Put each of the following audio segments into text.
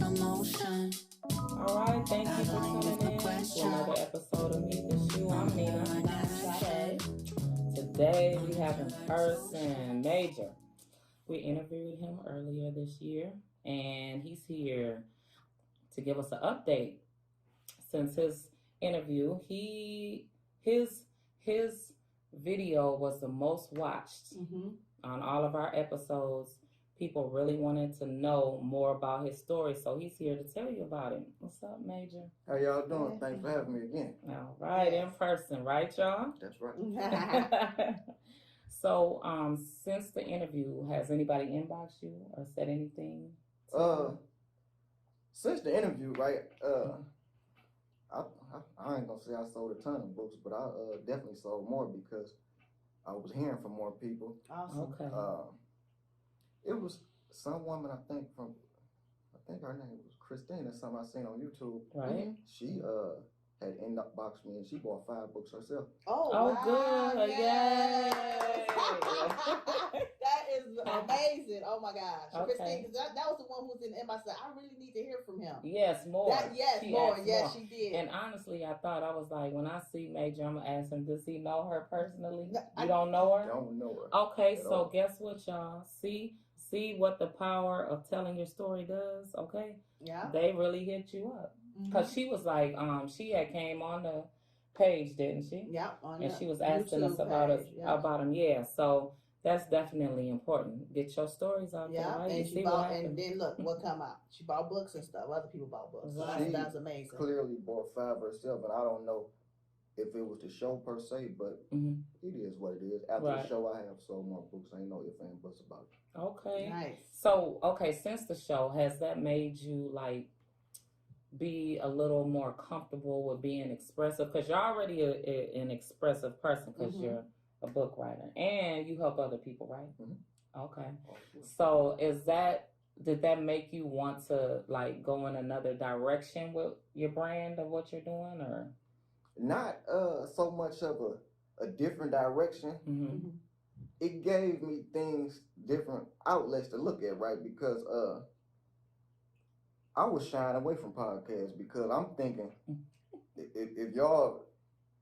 slow motion. All right, thank you for tuning in to another episode of Meet the Shoe. I'm Nina. Okay. Today we have in person Major. We interviewed him earlier this year, and he's here to give us an update. Since his interview, his video was the most watched on all of our episodes. People really wanted to know more about his story, so he's here to tell you about it. What's up, Major? How y'all doing? Thanks for having me again. All right, in person, right, y'all? That's right. So, since the interview, has anybody inboxed you or said anything? Since the interview, right? I ain't gonna say I sold a ton of books, but I definitely sold more because I was hearing from more people. Awesome. Okay. It was some woman, I think her name was Christine, that's something I seen on YouTube. Right. She had inboxed me and she bought 5 books herself. Oh, wow. Good. Yes. Yay. That is amazing. Oh my gosh. Okay. Christine, 'cause that was the one who was in the inbox. I really need to hear from him. Yes, more. More. Yes, she did. And honestly, I was like, when I see Major, I'm going to ask him, does he know her personally? No, You don't know her? Don't know her. Okay, at so all. guess what, y'all? See what the power of telling your story does, okay? Yeah. They really hit you up. Because she was like, she had came on the page, didn't she? Yeah. And she was asking us about him. Yeah, so that's definitely important. Get your stories out there, right? And You she see bought, what and happened. then look what come out. She bought books and stuff. Other people bought books. So Right. that's amazing. Clearly bought 5 herself, and I don't know if it was the show per se, but it is what it is. After the show, I have sold more books. Ain't no if and buts about it. Okay. Nice. So, since the show, has that made you like be a little more comfortable with being expressive? Because you're already an expressive person because you're a book writer and you help other people, right? Okay. So did that make you want to like go in another direction with your brand of what you're doing, or? Not so much of a different direction. It gave me different outlets to look at, right? Because I was shying away from podcasts because I'm thinking if y'all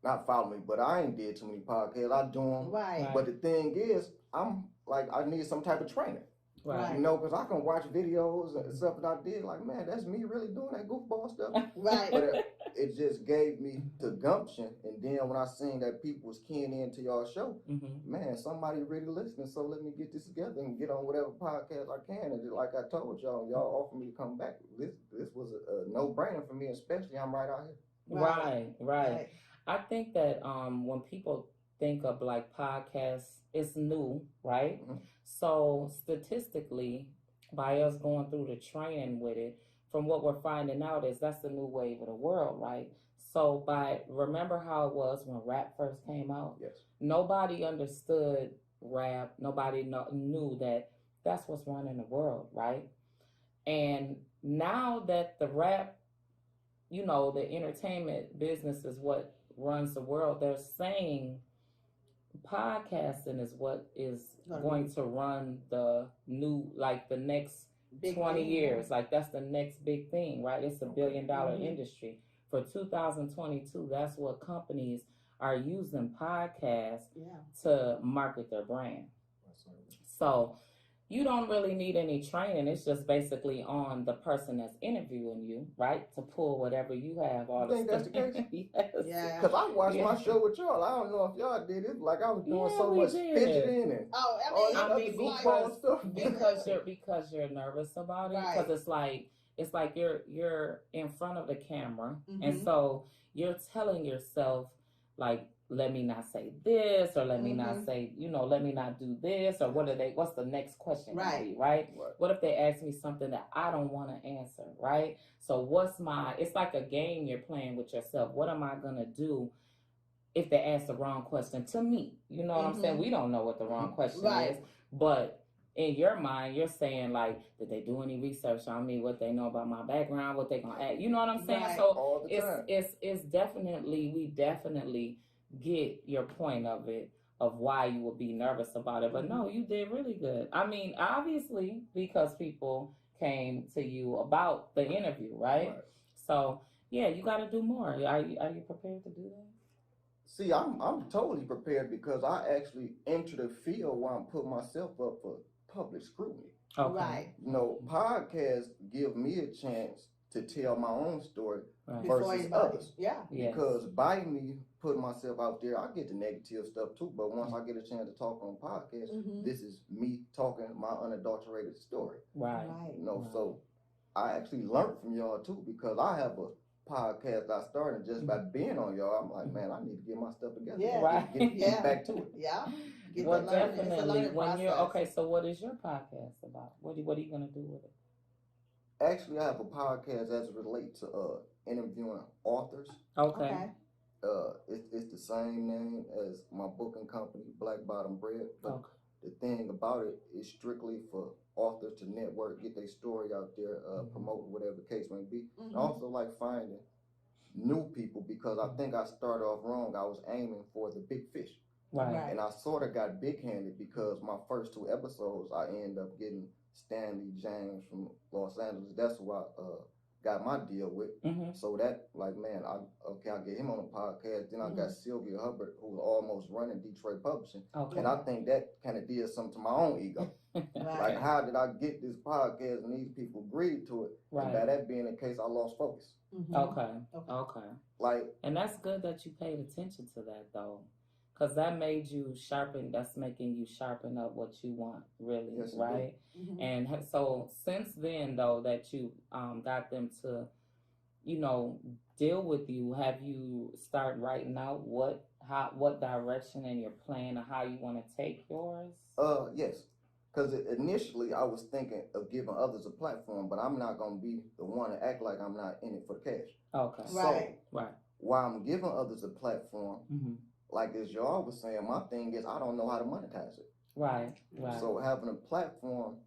not follow me, but I ain't did too many podcasts. I do them, Right. But the thing is, I'm like I need some type of training. Right. You know, because I can watch videos and stuff that I did. Like, man, that's me really doing that goofball stuff. Right. But it just gave me the gumption. And then when I seen that people was keying into y'all show, man, somebody really listening. So let me get this together and get on whatever podcast I can. And like I told y'all offered me to come back. This was a no-brainer for me, especially I'm right out here. Right. I think that when people think of like podcasts, it's new, right? So statistically, by us going through the training with it, from what we're finding out is that's the new wave of the world, right? So remember how it was when rap first came out? Yes. Nobody understood rap. Nobody knew that that's what's running the world, right? And now that the rap, the entertainment business is what runs the world, they're saying podcasting is what is going to run the new, like the next Big 20 thing, years. Like that's the next big thing, right? It's $1 billion industry. For 2022, that's what companies are using podcasts to market their brand. So you don't really need any training. It's just basically on the person that's interviewing you, right? To pull whatever you have. All I think that's the case. Yes. Yeah. Because I watched my show with y'all. I don't know if y'all did it. Like I was doing so much fidgeting and because you're nervous about it. Because it's like you're in front of the camera, and so you're telling yourself like, let me not say this, or let me not say, let me not do this, or what's the next question gonna be, right? What if they ask me something that I don't want to answer, right? So it's like a game you're playing with yourself. What am I gonna do if they ask the wrong question to me? You know what I'm saying? We don't know what the wrong question is, but in your mind, you're saying like, did they do any research on me? What they know about my background? What they gonna ask? You know what I'm saying? So it's definitely, we definitely get your point of it, of why you would be nervous about it. But no, you did really good. I mean, obviously, because people came to you about the interview, right? So yeah, you got to do more. Are you prepared to do that? See, I'm totally prepared because I actually enter the field where I'm putting myself up for public scrutiny. Okay. Right. You know, podcasts give me a chance to tell my own story versus others. Yeah. Because by me putting myself out there, I get the negative stuff too. But once I get a chance to talk on podcasts, this is me talking my unadulterated story. Right. You know, so I actually learned from y'all too because I have a podcast I started just by being on y'all. I'm like, man, I need to get my stuff together. Yeah. Right. Get back to it. Yeah. Well, definitely. When you're okay, so what is your podcast about? What are you gonna do with it? Actually, I have a podcast as it relates to interviewing authors. Okay. It's the same name as my booking company, Black Bottom Bread. But the thing about it is strictly for authors to network, get their story out there, promote whatever the case may be. And also like finding new people because I think I started off wrong. I was aiming for the big fish. Right. And I sort of got big-handed because my first 2 episodes, I ended up getting Stanley James from Los Angeles. That's who I got my deal with. So that, like, man, I'll get him on the podcast. Then I got Sylvia Hubbard, who was almost running Detroit Publishing. And I think that kind of did something to my own ego. Like, how did I get this podcast and these people agreed to it? And by that being the case, I lost focus. Okay. Like, and that's good that you paid attention to that, though. Because that made you sharpen, that's making you sharpen up what you want, really, right? And so since then, though, that you got them to, you know, deal with you, have you started writing out what direction and your plan or how you want to take yours? Yes. Because initially I was thinking of giving others a platform, but I'm not going to be the one to act like I'm not in it for the cash. Okay. So, while I'm giving others a platform, like as y'all was saying, my thing is I don't know how to monetize it. Right. So having a platform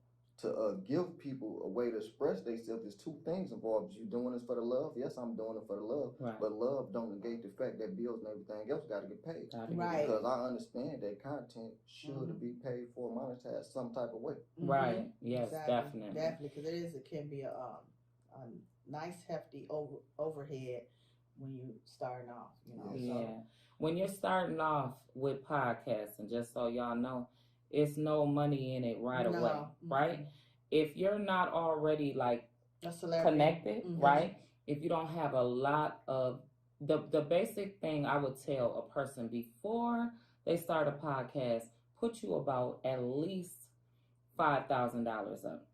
to give people a way to express themselves, there's 2 things involved. You doing this for the love? Yes, I'm doing it for the love. But love don't negate the fact that bills and everything else got to get paid. Because I understand that content should be paid for, monetized some type of way. Right. Yes, definitely. Definitely, because it can be a nice hefty overhead when you starting off. You know. Yeah. So. When you're starting off with podcasting, just so y'all know, it's no money in it right away, right? If you're not already like connected, right? If you don't have a lot of the basic thing I would tell a person before they start a podcast, put you about at least $5,000 up.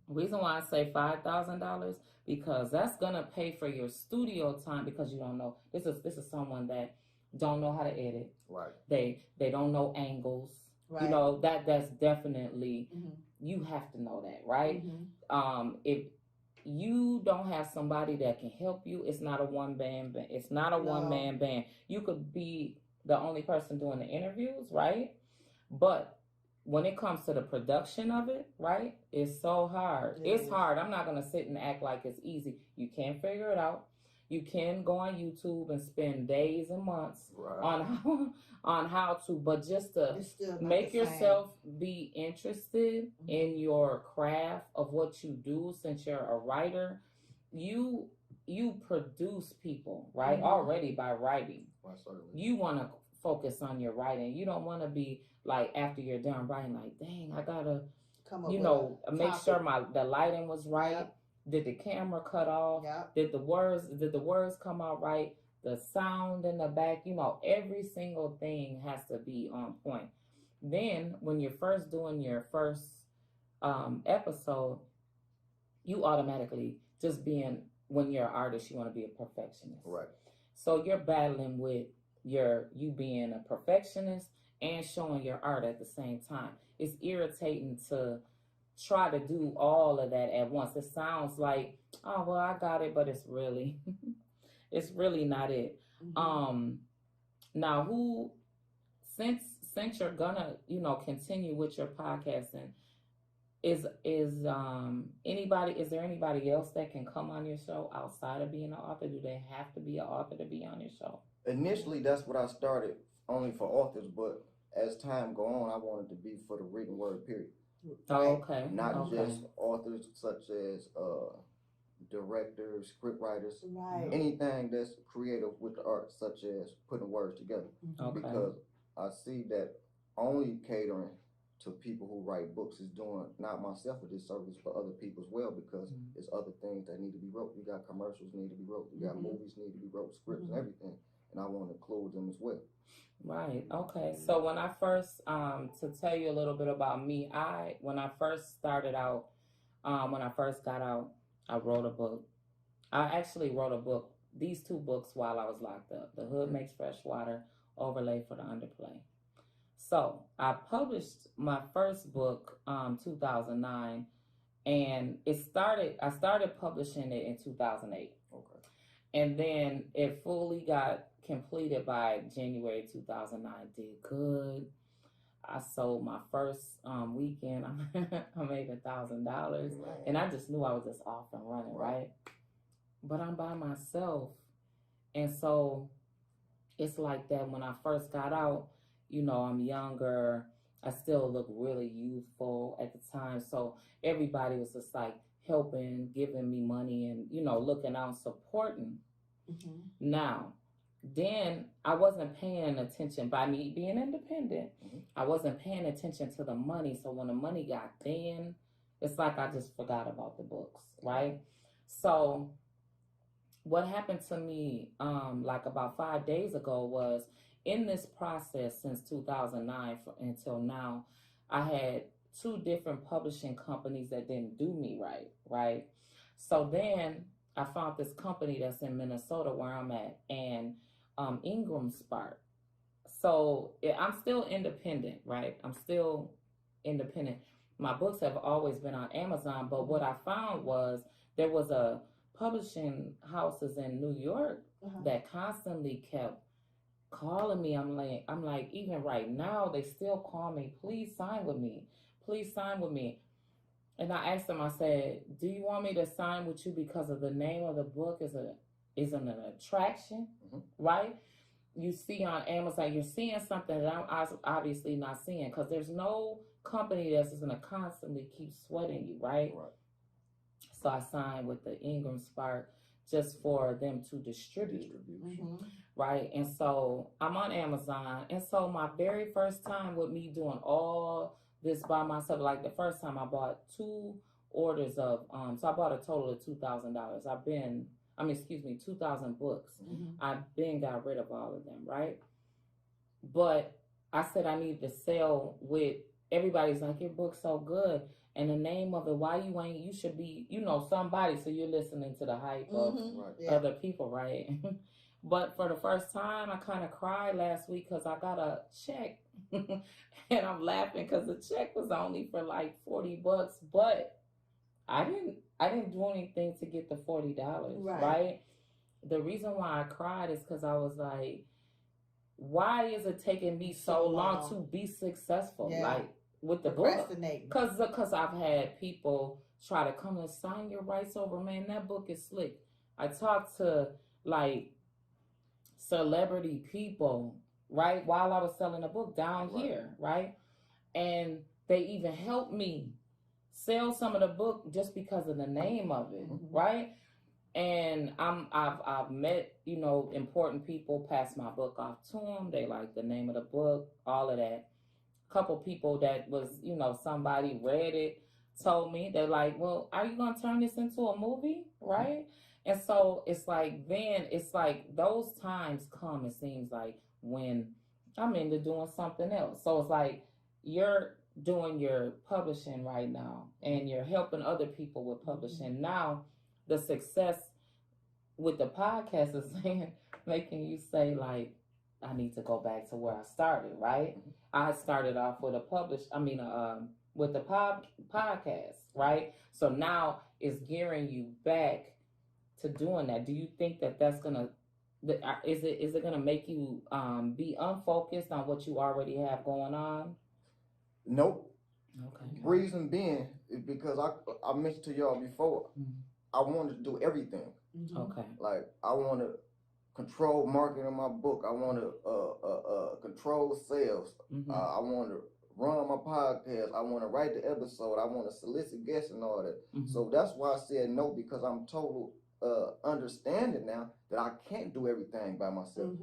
The reason why I say $5,000 because that's gonna pay for your studio time because you don't know this is someone that don't know how to edit. Right. They don't know angles. Right. You know that's definitely you have to know that, right? If you don't have somebody that can help you, it's not a one man band. It's not a one man band. You could be the only person doing the interviews, right? But when it comes to the production of it, right, it's so hard. It's hard. I'm not gonna sit and act like it's easy. You can't figure it out. You can go on YouTube and spend days and months on how to, but just to make yourself be interested in your craft of what you do. Since you're a writer, you produce people, right? Already by writing. You want to focus on your writing. You don't want to be like after you're done writing, like, dang, I gotta, make sure the lighting was right. Did the camera cut off? Did the words come out right? The sound in the back, every single thing has to be on point. Then when you're first doing your first episode, you automatically when you're an artist, you want to be a perfectionist. Right. So you're battling with you being a perfectionist and showing your art at the same time. It's irritating to try to do all of that at once. It sounds like, oh well, I got it, but it's really it's really not it. Now since you're gonna continue with your podcasting, is there anybody else that can come on your show outside of being an author? Do they have to be an author to be on your show? Initially, that's what I started only for authors, but as time go on, I wanted to be for the written word, period. Okay. Not just authors such as directors, script writers, anything that's creative with the art, such as putting words together. Because I see that only catering to people who write books is doing not myself a disservice, but other people as well, because there's other things that need to be wrote. You got commercials need to be wrote. You got movies need to be wrote, scripts and everything, and I want to include them as well. Right. Okay. So when I first, to tell you a little bit about me, when I first started out, when I first got out, I wrote a book. I actually wrote a book, these two books while I was locked up. The Hood Makes Fresh Water, Overlay for the Underplay. So I published my first book, 2009, and I started publishing it in 2008. Okay. And then it fully got completed by January 2009. Did good. I sold my first weekend. I made $1,000, and I just knew I was just off and running, right? But I'm by myself, and so it's like that. When I first got out, I'm younger. I still look really youthful at the time, so everybody was just like helping, giving me money, and looking out, supporting. Now, then I wasn't paying attention. By me being independent, I wasn't paying attention to the money. So when the money got thin, it's like I just forgot about the books, right? So what happened to me like about 5 days ago was, in this process since 2009 until now, I had 2 different publishing companies that didn't do me right? So then I found this company that's in Minnesota where I'm at, and Ingram Spark. So I'm still independent, right? I'm still independent. My books have always been on Amazon, but what I found was there was a publishing houses in New York that constantly kept calling me. I'm like, even right now, they still call me, please sign with me. Please sign with me. And I asked them, I said, do you want me to sign with you because of the name of the book is an attraction, right? You see on Amazon, you're seeing something that I'm obviously not seeing, because there's no company that's going to constantly keep sweating you, right? So I signed with the Ingram Spark just for them to distribute, right? And so I'm on Amazon. And so my very first time with me doing all this by myself, like the first time I bought 2 orders of, so I bought a total of $2,000. 2,000 books. I've been got rid of all of them, right? But I said I need to sell with, everybody's like, your book's so good. And the name of it, you should be, somebody, so you're listening to the hype of other people, right? But for the first time, I kind of cried last week because I got a check. And I'm laughing because the check was only for like $40, but I didn't do anything to get the $40, right? The reason why I cried is because I was like, why is it taking me so long to be successful? Like with the book, because I've had people try to come and sign your rights over. Man, that book is slick. I talked to like celebrity people, right, while I was selling a book down here, right? And they even helped me sell some of the book just because of the name of it, right? And I've met, important people, passed my book off to them. They like the name of the book, all of that. Couple people that was, somebody read it, told me, they're like, well, are you going to turn this into a movie, right? And so it's like, then it's like those times come, it seems like, when I'm into doing something else. So it's like you're doing your publishing right now and you're helping other people with publishing. Now the success with the podcast is making you say, like, I need to go back to where I started, right? I started off with with the podcast, right? So now it's gearing you back to doing that. Do you think that that's gonna, is it gonna make you be unfocused on what you already have going on? Nope. Okay. Reason being is because I mentioned to y'all before, I wanted to do everything. Okay. Like I want to control marketing my book. I want to control sales. I want to run my podcast. I want to write the episode. I want to solicit guests and all that. So that's why I said no, because I'm total understanding now that I can't do everything by myself.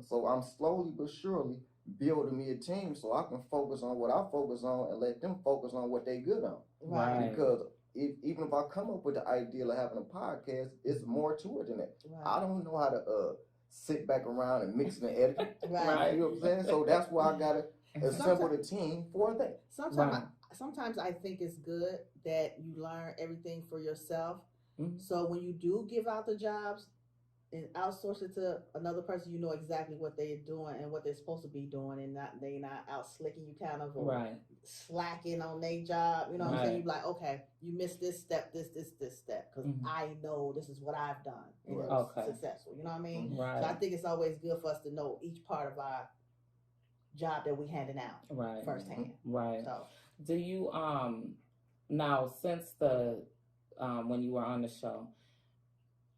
So I'm slowly but surely building me a team so I can focus on what I focus on and let them focus on what they good on. Right. Because even if I come up with the idea of having a podcast, it's more to it than that. I don't know how to sit back around and mix and edit. Right. You know what I'm saying? So that's why I gotta assemble the team for that. Sometimes I think it's good that you learn everything for yourself. So when you do give out the jobs and outsource it to another person, you know exactly what they're doing and what they're supposed to be doing, and they not out slicking you kind of or slacking on their job. You know what I'm saying? You're like, okay, you missed this step, this step, because I know this is what I've done and it was successful. You know what I mean? Right. So I think it's always good for us to know each part of our job that we handing out firsthand. Right. So do you now since the when you were on the show,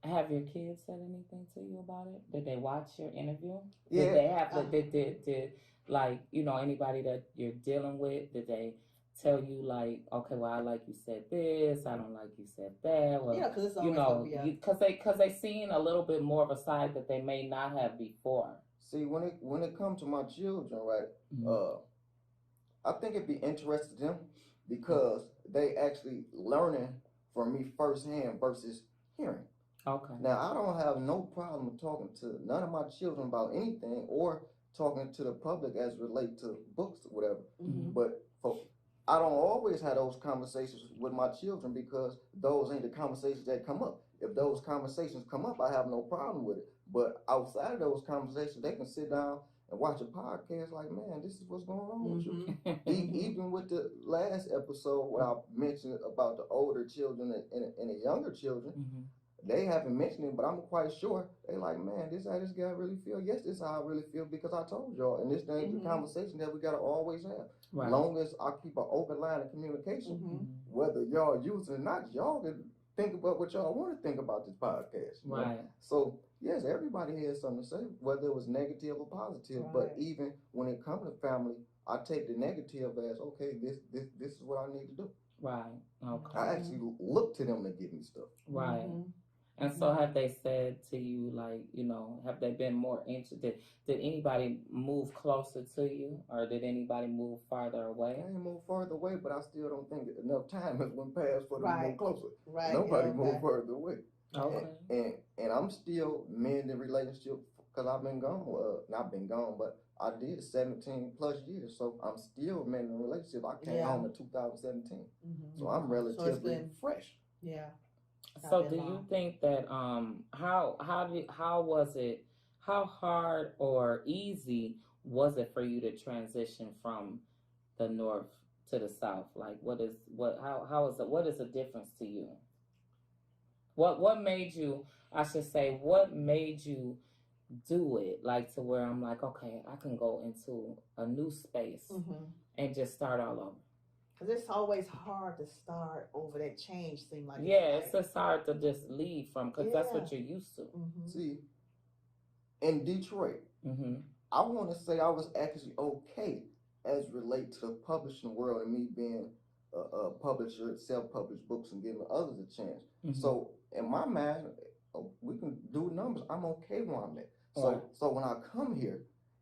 have your kids said anything to you about it? Did they watch your interview? Yeah. Did they have did like, you know, anybody that you're dealing with, did they tell you like, okay, well, I like you said this, I don't like you said that? Well, because it's always gonna be because they seen a little bit more of a side that they may not have before. See, when it comes to my children, right? I think it'd be interesting to them because they actually learning from me firsthand versus hearing. Okay. Now, I don't have no problem talking to none of my children about anything or talking to the public as relate to books or whatever. But I don't always have those conversations with my children because those ain't the conversations that come up. If those conversations come up, I have no problem with it. But outside of those conversations, they can sit down and watch a podcast like, man, this is what's going on with you. Even with the last episode where I mentioned about the older children and the younger children, they haven't mentioned it, but I'm quite sure they like, man, this is how this guy really feel. Yes, this is how I really feel because I told y'all. And this thing's the conversation that we got to always have. As long as I keep an open line of communication, whether y'all use it or not, y'all can think about what y'all want to think about this podcast. Right. Know? So, yes, everybody has something to say, whether it was negative or positive. But even when it comes to family, I take the negative as, okay, this is what I need to do. Right. Okay. I actually look to them to give me stuff. Right. And so have they said to you, like, you know, have they been more interested? Did anybody move closer to you or did anybody move farther away? I ain't moved farther away, but I still don't think enough time has went past for them to move closer. Right. Nobody moved further away. Okay. And I'm still mending relationship because I've been gone. Not been gone, but I did 17 plus years. So I'm still mending a relationship. I came home in 2017. So I'm relatively fresh. Yeah. So do you think that how hard or easy was it for you to transition from the north to the south? Like what is the difference to you? What made you, I should say, what made you do it like to where I'm like, okay, I can go into a new space and just start all over? Because it's always hard to start over. That change seems like it's just hard to just leave from because that's what you're used to. See, in Detroit, I want to say I was actually okay as relate to the publishing world and me being a publisher, self-published books and giving others a chance. So in my mind, we can do numbers. I'm okay where I'm at. So when I come here,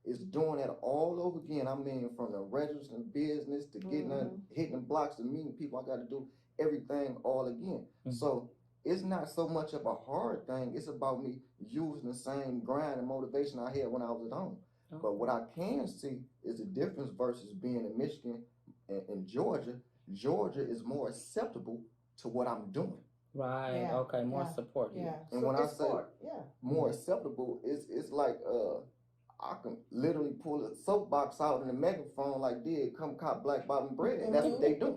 it's doing that all over again. I mean, from the registering business to getting hitting the blocks and meeting people, I got to do everything all again. So it's not so much of a hard thing. It's about me using the same grind and motivation I had when I was at home. But what I can see is the difference versus being in Michigan and Georgia. Georgia is more acceptable to what I'm doing. Right. Okay. More support. And when I say more acceptable, it's like I can literally pull a soapbox out in the megaphone like did come cop black bottom bread, and that's what they do.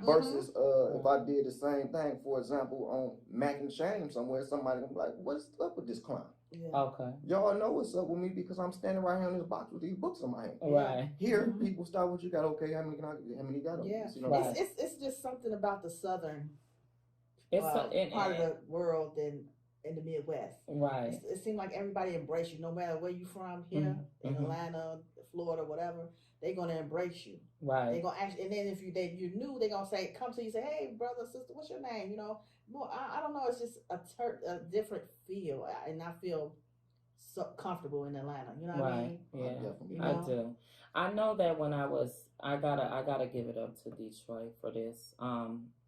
Versus if I did the same thing, for example, on Mac and Shame somewhere, somebody gonna be like, what's up with this clown? Okay. Y'all know what's up with me because I'm standing right here in this box with these books in my hand. Right. Here, people start what you got. Okay, how many can I get? How many you got? Yeah. You know, it's just something about the southern part of the world and in the Midwest. Right. It seemed like everybody embraced you, no matter where you from here in Atlanta, Florida, whatever. They're gonna embrace you. Right. They're gonna ask, and then if you new, they're gonna say, come to you, say, hey, brother, sister, what's your name? You know, well, I don't know. It's just a different feel, and I feel so comfortable in Atlanta. You know what I mean? Yeah, I do. I know that when I gotta give it up to Detroit for this.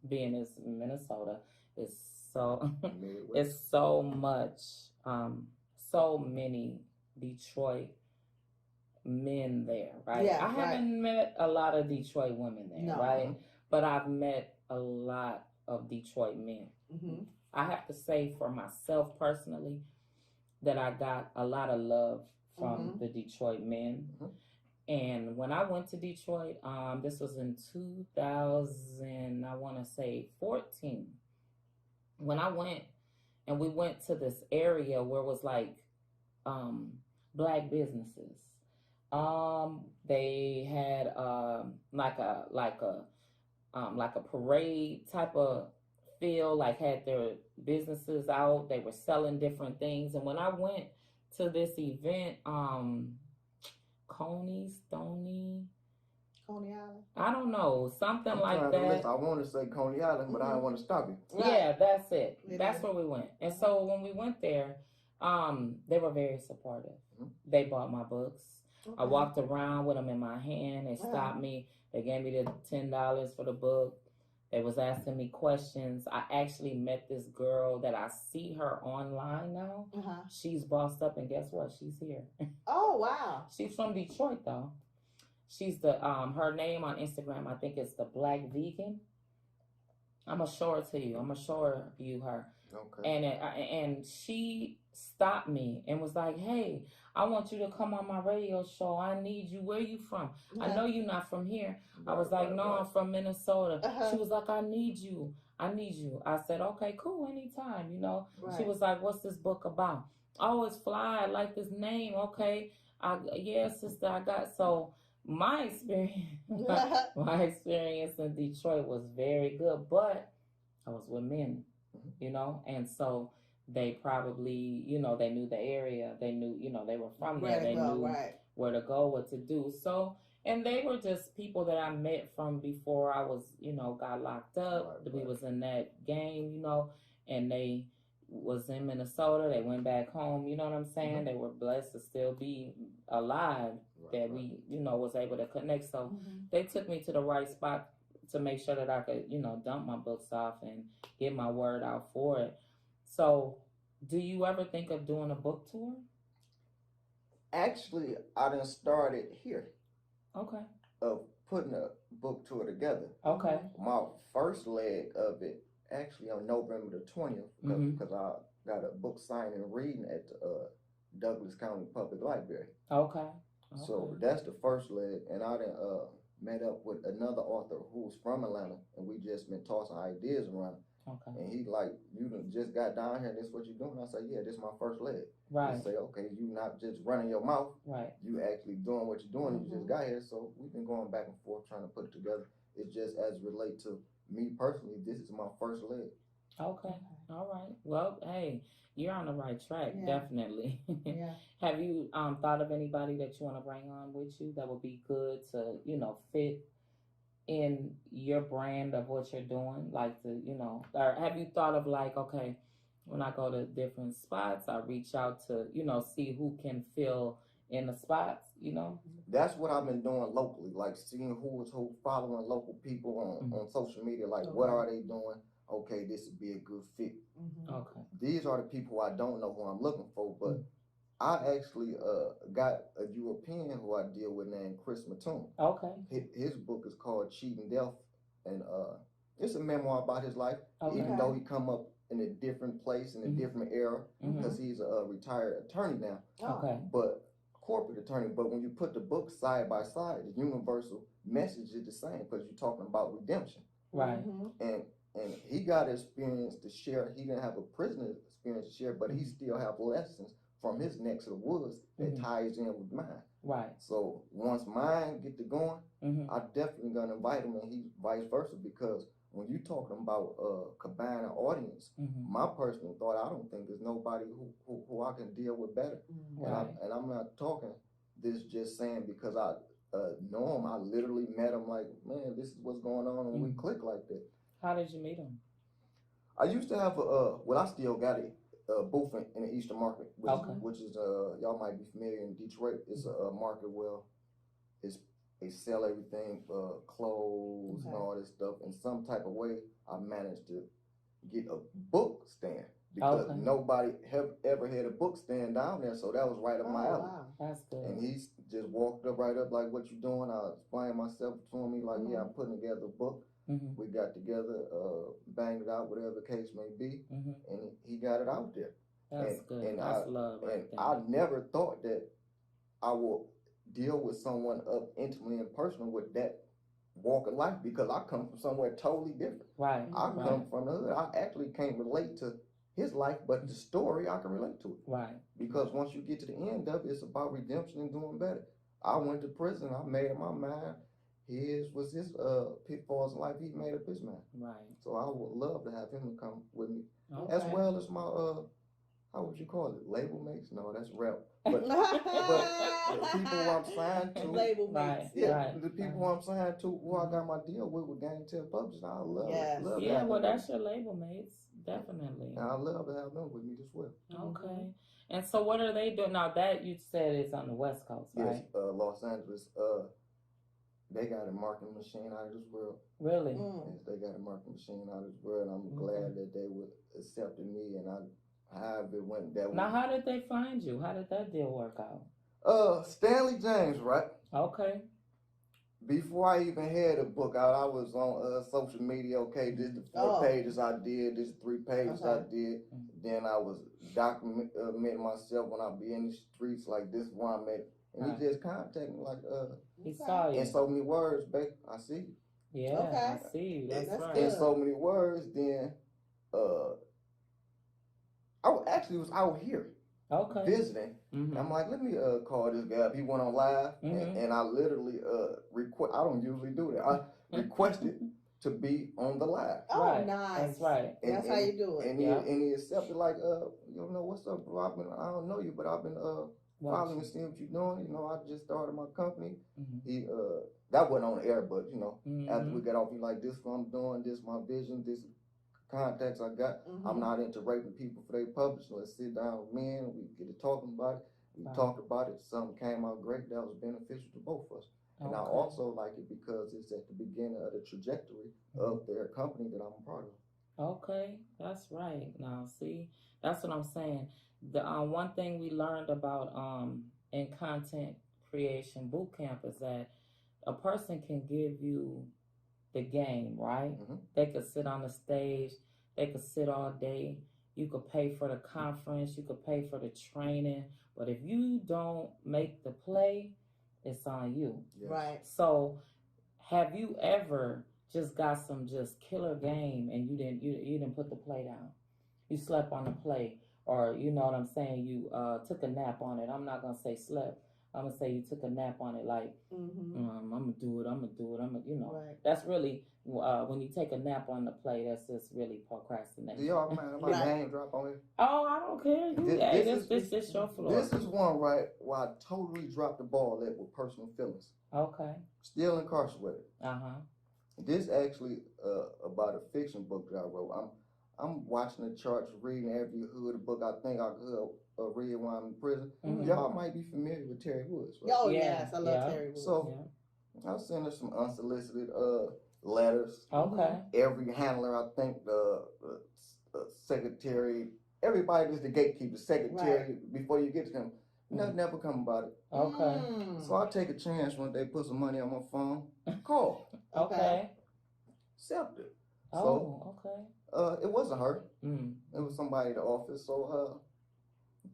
Being as Minnesota is so it's so much so many Detroit men there, right? Yeah, I haven't met a lot of Detroit women there, right? But I've met a lot of Detroit men. I have to say for myself personally that I got a lot of love from the Detroit men. And when I went to Detroit, this was in 2000, I want to say 14. When I went, and we went to this area where it was like black businesses. They had like a parade type of feel, like had their businesses out. They were selling different things. And when I went to this event, Coney Island. I don't know, something like that. I want to say Coney Island, but I don't want to stop you. Yeah, that's it. That's where we went. And so when we went there, they were very supportive. They bought my books. I walked around with them in my hand. They stopped me. They gave me the $10 for the book. They was asking me questions. I actually met this girl that I see her online now. She's bossed up, and guess what? She's here. Oh, wow. She's from Detroit, though. She's the her name on Instagram, I think it's the Black Vegan. I'm gonna show her to you. I'm gonna show you her. Okay. And she stopped me and was like, "Hey, I want you to come on my radio show. I need you. Where you from? I know you're not from here." I was like, "No, I'm from Minnesota." She was like, "I need you. I need you." I said, "Okay, cool, anytime." You know. She was like, "What's this book about?" "Oh, it's fly. I like this name." "Okay, yeah, sister, I got so." My experience in Detroit was very good, but I was with men, you know, and so they probably, you know, they knew the area, they knew, you know, they were from there, they knew where to go, what to do. So, and they were just people that I met from before I was, you know, got locked up. We was in that game, you know, and they was in Minnesota. They went back home. You know what I'm saying? They were blessed to still be alive. That we, you know, was able to connect. So they took me to the right spot to make sure that I could, you know, dump my books off and get my word out for it. So, do you ever think of doing a book tour? Actually, I done started here. Okay. Of putting a book tour together. Okay. My first leg of it actually on November the 20th because I got a book signing and reading at the Douglas County Public Library. Okay. So that's the first leg, and I done met up with another author who's from Atlanta, and we just been tossing ideas around. Okay. And he like, "You done just got down here, and this what you doing?" I say, "Yeah, this is my first leg." Right. He say, "Okay, you not just running your mouth. Right. You actually doing what you're doing. You just got here." So we've been going back and forth trying to put it together. It's just as relate to me personally, this is my first leg. Okay. All right. Well, hey, you're on the right track, definitely. Yeah. Have you thought of anybody that you want to bring on with you that would be good to, you know, fit in your brand of what you're doing? Like to, you know, or have you thought of like, okay, when I go to different spots, I reach out to, you know, see who can fill in the spots, you know? That's what I've been doing locally, like seeing who is who, following local people on social media, like what are they doing? Okay, this would be a good fit. Okay. These are the people I don't know who I'm looking for, but I actually got a European who I deal with named Chris Mattoon. Okay. His book is called Cheating Death, and it's a memoir about his life, even though he come up in a different place, in a different era, because he's a retired attorney now. Okay. But corporate attorney, but when you put the books side by side, the universal message is the same because you're talking about redemption. Right. And he got experience to share. He didn't have a prison experience to share, but he still have lessons from his neck of the woods that ties in with mine. Right. So once mine get to going, I definitely gonna invite him, and he vice versa, because when you talking about combining audience, my personal thought, I don't think there's nobody who I can deal with better. Right. And I'm not talking this just saying because I know him. I literally met him like, man, this is what's going on, and we click like that. How did you meet him? I used to have I still got a booth in the Eastern Market, which is y'all might be familiar in Detroit. It's a market where they sell everything, clothes and all this stuff. In some type of way, I managed to get a book stand because nobody have ever had a book stand down there, so that was right up my alley. Wow. That's good. And he just walked up right up like, "What you doing?" I explained myself to him. He like, "Yeah, I'm putting together a book." We got together, banged it out, whatever the case may be, and he got it out there. That's good. And that's love right there. I never thought that I would deal with someone up intimately and personal with that walk of life because I come from somewhere totally different. Right. I come from the hood. I actually can't relate to his life, but the story I can relate to it. Right. Because once you get to the end of it, it's about redemption and doing better. I went to prison. I made up my mind. His pitfalls in life. He made up his mind. Right. So I would love to have him to come with me, Okay. as well as my how would you call it? Label mates? No, that's rap. But the people who I'm signed to, label mates. The people who I'm signed to, who I got my deal with Gang 10 Publishing, I love it. Yeah, well, that's your label mates, definitely. And I love to have them with me as well. Okay. And so, what are they doing now? That you said is on the West Coast, right? Yes, Los Angeles. They got a marketing machine out of this world. Really? Yes, they got a marketing machine out of this world. I'm glad that they would accept me, and however it went that way. Now, how did they find you? How did that deal work out? Stanley James, right? Okay. Before I even had a book out, I was on social media. Okay, this is the 4 pages I did. This is 3 pages I did. Then I was documenting myself when I be in the streets. Like, this is where I'm at. And he just contacted me like, he saw you. In so many words, babe, I see you. Yeah, I see you. That's right. In so many words, then I was out here visiting. I'm like, let me call this guy up. He went on live, and I literally I don't usually do that. I requested to be on the live. Oh, nice. That's right. That's how you do it. And he accepted like, you know, what's up, bro? I don't know you, but I've been following and seeing what you're doing. You know, I just started my company. He that wasn't on air, but you know, after we got off, he like, this is what I'm doing, this is my vision, this contacts I got. I'm not into raping people for their publishing. Let's sit down with men, we get to talking about it. We talked about it, something came out great that was beneficial to both of us. And I also like it because it's at the beginning of the trajectory of their company that I'm a part of. Okay, that's right. Now, see, that's what I'm saying. The one thing we learned about in content creation boot camp is that a person can give you the game, right? They could sit on the stage, they could sit all day. You could pay for the conference, you could pay for the training, but if you don't make the play, it's on you. Yes. Right. So, have you ever just got some just killer game and you didn't put the play down? You slept on the play, or you know what I'm saying? You took a nap on it. I'm not gonna say slept. I'm gonna say you took a nap on it. Like I'm gonna do it. You know, that's really when you take a nap on the play. That's just really procrastination. Do y'all mind my name drop on it? Oh, I don't care. This your floor. This is one right where I totally dropped the ball at with personal feelings. Okay. Still incarcerated. This actually about a fiction book that I wrote. I'm watching the charts, reading every hood book I think I could read while I'm in prison. Y'all might be familiar with Terry Woods, right? Oh, yes, I love Terry Woods. So I'll send her some unsolicited letters. Okay. Every handler, I think the secretary, everybody is the gatekeeper, secretary, before you get to them. Nothing ever come about it. Okay. So I take a chance when they put some money on my phone. Call. Okay. Accept it. Oh, okay. It wasn't her. It was somebody in the office. So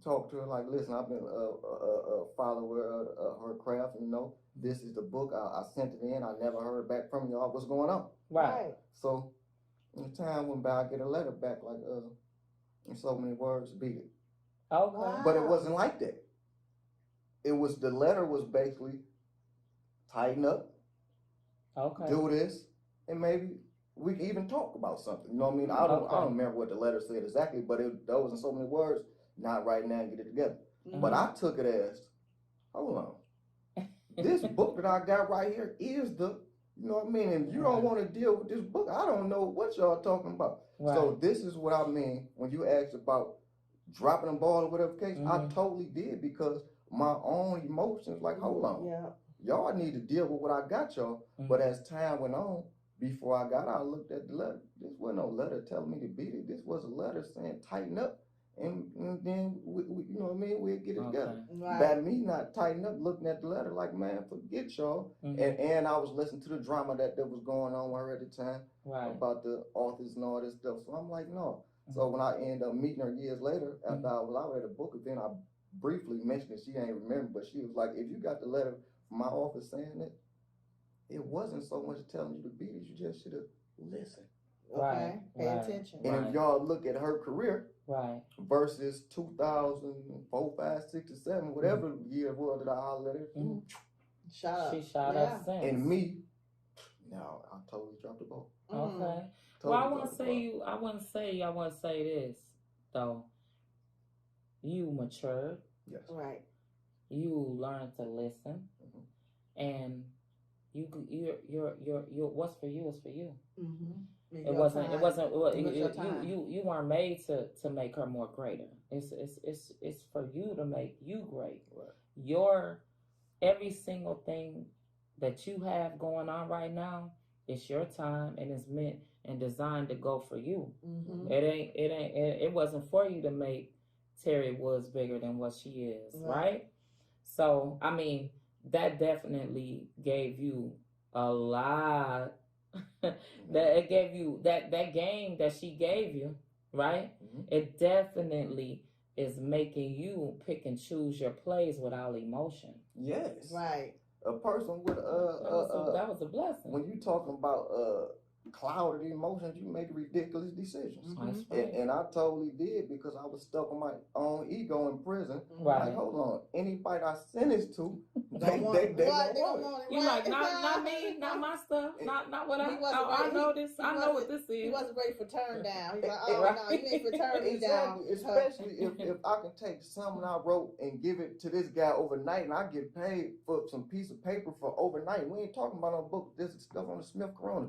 talked to her like, listen, I've been a follower of her craft. You know, this is the book. I sent it in. I never heard back from y'all. What's going on? Right. So when the time went by, I get a letter back like, in so many words, beat it. Okay. Wow. But it wasn't like that. It was, the letter was basically tighten up. Okay. Do this, and maybe we can even talk about something. You know what I mean? I don't remember what the letter said exactly, but those in so many words. Not right now, get it together. But I took it as, hold on, this book that I got right here is the, you know what I mean? And you don't want to deal with this book. I don't know what y'all talking about. Right. So this is what I mean when you asked about dropping the ball or whatever case. I totally did, because my own emotions, like, hold on, y'all need to deal with what I got y'all. But as time went on, before I got out, I looked at the letter. This wasn't no letter telling me to beat it. This was a letter saying tighten up. And then, we, you know what I mean, we'll get it together. Right. By me not tighten up, looking at the letter like, man, forget y'all. And I was listening to the drama that was going on with her at the time about the authors and all this stuff. So I'm like, no. So when I ended up meeting her years later, after I was out at a book event, I briefly mentioned it. She ain't remember, but she was like, if you got the letter from my office saying it wasn't so much telling you to beat it, you just should have listened. Okay, pay attention. And if y'all look at her career, versus 2004, 5, 6, or 7, whatever year it was that I hollered at her, she shot up since. And me, no, I totally dropped the ball. Okay. Totally. Well, I wouldn't say this though. You matured. Yes. Right. You learned to listen, and you're what's for you is for you. It wasn't. You weren't made to make her more greater. It's for you to make you great. Right. Your every single thing that you have going on right now, it's your time, and it's meant and designed to go for you. It wasn't for you to make Terry Woods bigger than what she is, right? So I mean, that definitely gave you a lot. That it gave you that game that she gave you, right? It definitely is making you pick and choose your plays without emotion. Yes. Right. A person with that was a blessing. When you talking about clouded emotions, you make ridiculous decisions. Right. And I totally did, because I was stuck on my own ego in prison. Right. Like, hold on, anybody I sentenced to, they don't want it. You like, not me, not my stuff, not what I know this. I know what this is. He wasn't ready for turn down. He's like, no, you ain't for turn me down. Especially if I can take something I wrote and give it to this guy overnight, and I get paid for some piece of paper for overnight. We ain't talking about no book. This is stuff on the Smith Corona.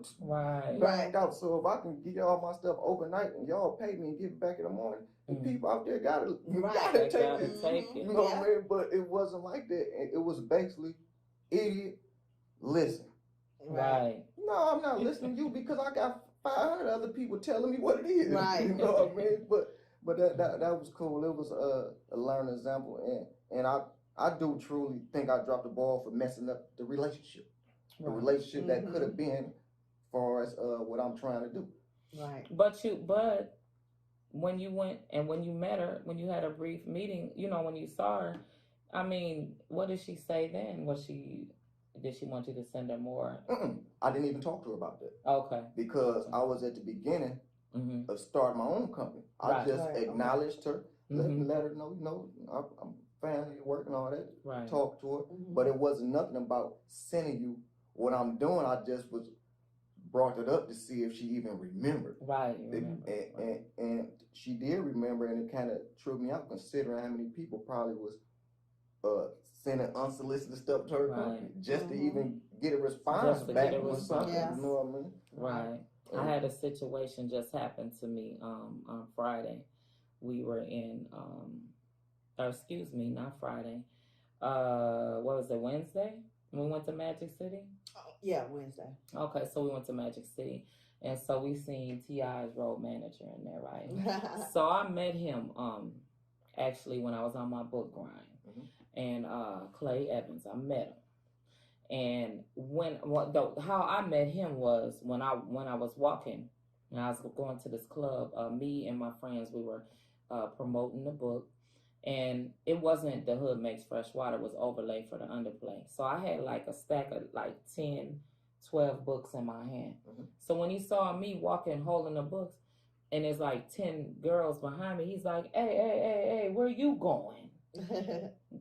Banged out. So if I can get y'all my stuff overnight and y'all pay me and give it back in the morning, the people out there gotta take it. You know what I mean? But it wasn't like that. It was basically, idiot, listen. Right. No, I'm not listening to you because I got 500 other people telling me what it is. Right. You know what I mean? But that was cool. It was a learning example, and I do truly think I dropped the ball for messing up the relationship. The relationship that could have been, far as what I'm trying to do. Right. But when you went and when you met her, when you had a brief meeting, when you saw her, I mean, what did she say then? Did she want you to send her more? I didn't even talk to her about that. Okay. Because I was at the beginning of starting my own company. I just acknowledged her, let her know, I'm family, working, all that. Right. Talk to her. But it wasn't nothing about sending you what I'm doing. I just brought it up to see if she even remembered. Right. And she did remember, and it kind of tripped me out, considering how many people probably was sending unsolicited stuff to her company just to even get a response back or something. Yes. You know what I mean? Right. I had a situation just happen to me on Friday. We were in, not Friday. What was it, Wednesday? We went to Magic City? Yeah, Wednesday. Okay, so we went to Magic City. And so we seen T.I.'s road manager in there, right? So I met him actually when I was on my book grind. And Clay Evans, I met him. And how I met him was when I was walking, and I was going to this club. Me and my friends, we were promoting the book. And it wasn't The Hood Makes Fresh Water, it was overlay for the underplay. So I had like a stack of like 10, 12 books in my hand. So when he saw me walking, holding the books, and there's like 10 girls behind me, he's like, hey, where you going?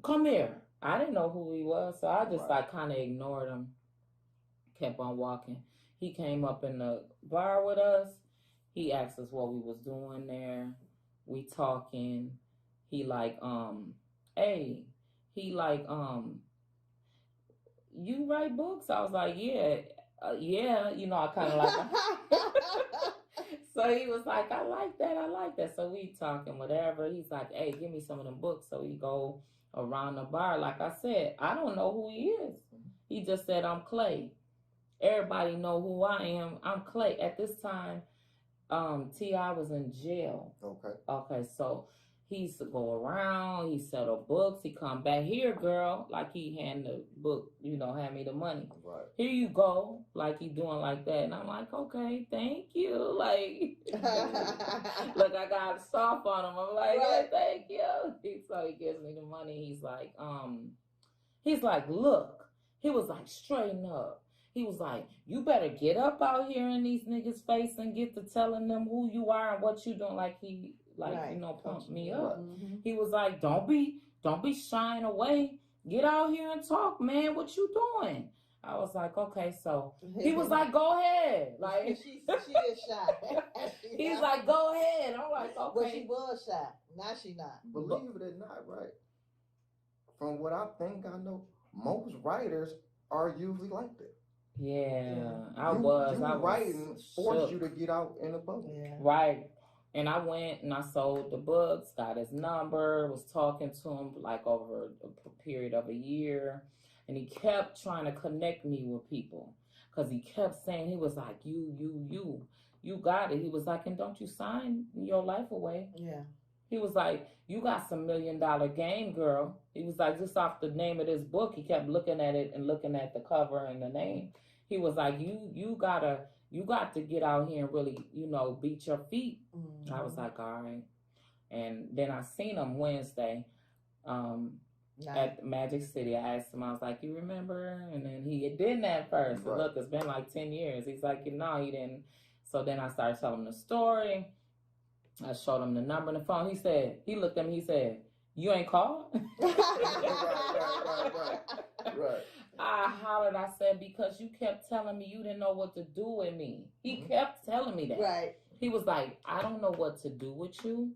Come here. I didn't know who he was, so I just like kind of ignored him, kept on walking. he came up in the bar with us. He asked us what we was doing there. We talking. He like, hey, he like, you write books? I was like, yeah, yeah. You know, I kind of like. So he was like, I like that. So we talking whatever. He's like, hey, give me some of them books. So we go around the bar. Like I said, I don't know who he is. He just said, I'm Clay. Everybody know who I am. I'm Clay. At this time, T.I. was in jail. Okay, so he used to go around, he settle books, he come back here, girl, like he hand the book, you know, hand me the money. Right. Here you go, like he doing like that. And I'm like, okay, thank you. Like, look, I got soft on him. I'm like, right. Yeah, thank you. So he gives me the money. He's like, look. He was like, straighten up. He was like, you better get up out here in these niggas' face and get to telling them who you are and what you doing. Like he, like, right. You know, pumped me up. Mm-hmm. He was like, don't be shying away. Get out here and talk, man. What you doing? I was like, okay. So he was like, go ahead. Like she is shy. He's like, go ahead. I'm like, okay. But she was shy. Now she not. Believe it or not, right? From what I think I know, most writers are usually like that. Yeah, I I was writing forced you to get out in the public. Yeah. Right. And I went and I sold the books, got his number, was talking to him like over a period of a year. And he kept trying to connect me with people. Because he kept saying, he was like, you got it. He was like, and don't you sign your life away. Yeah. He was like, you got some $1 million game, girl. He was like, just off the name of this book. He kept looking at it and looking at the cover and the name. He was like, you got to get out here and really, you know, beat your feet. Mm-hmm. I was like, all right. And then I seen him Wednesday at Magic City. I asked him, I was like, you remember? And then he didn't at first. Right. Look, it's been like 10 years. He's like, no, he didn't. So then I started telling him the story. I showed him the number on the phone. He looked at me, he said, you ain't called? Right. I hollered, I said, because you kept telling me you didn't know what to do with me. He kept telling me that. Right. He was like, I don't know what to do with you.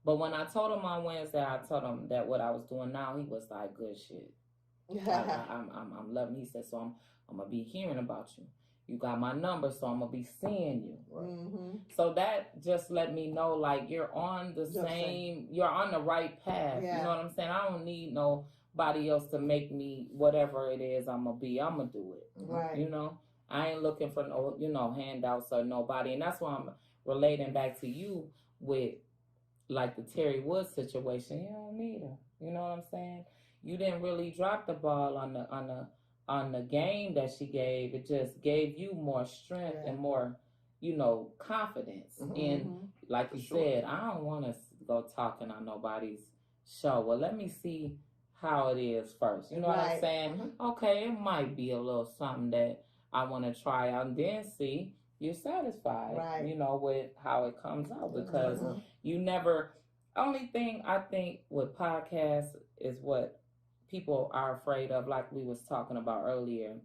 But when I told him on Wednesday, I told him that what I was doing now, he was like, good shit. I'm loving it. He said, so I'm going to be hearing about you. You got my number, so I'm going to be seeing you. Right. Mm-hmm. So that just let me know, like, you're on the you're on the right path. Yeah. You know what I'm saying? I don't need nobody else to make me whatever it is I'm going to be. I'm going to do it. Right. You know? I ain't looking for no, you know, handouts or nobody. And that's why I'm relating back to you with, like, the Terry Woods situation. You don't need her. You know what I'm saying? You didn't really drop the ball on the game that she gave. It just gave you more strength and more, you know, confidence. Mm-hmm. And like you said, I don't want to go talking on nobody's show. Well, let me see how it is first. You know what I'm saying? Mm-hmm. Okay, it might be a little something that I want to try out, and then see you're satisfied, you know, with how it comes out. Because you never, only thing I think with podcasts is what people are afraid of, like we was talking about earlier.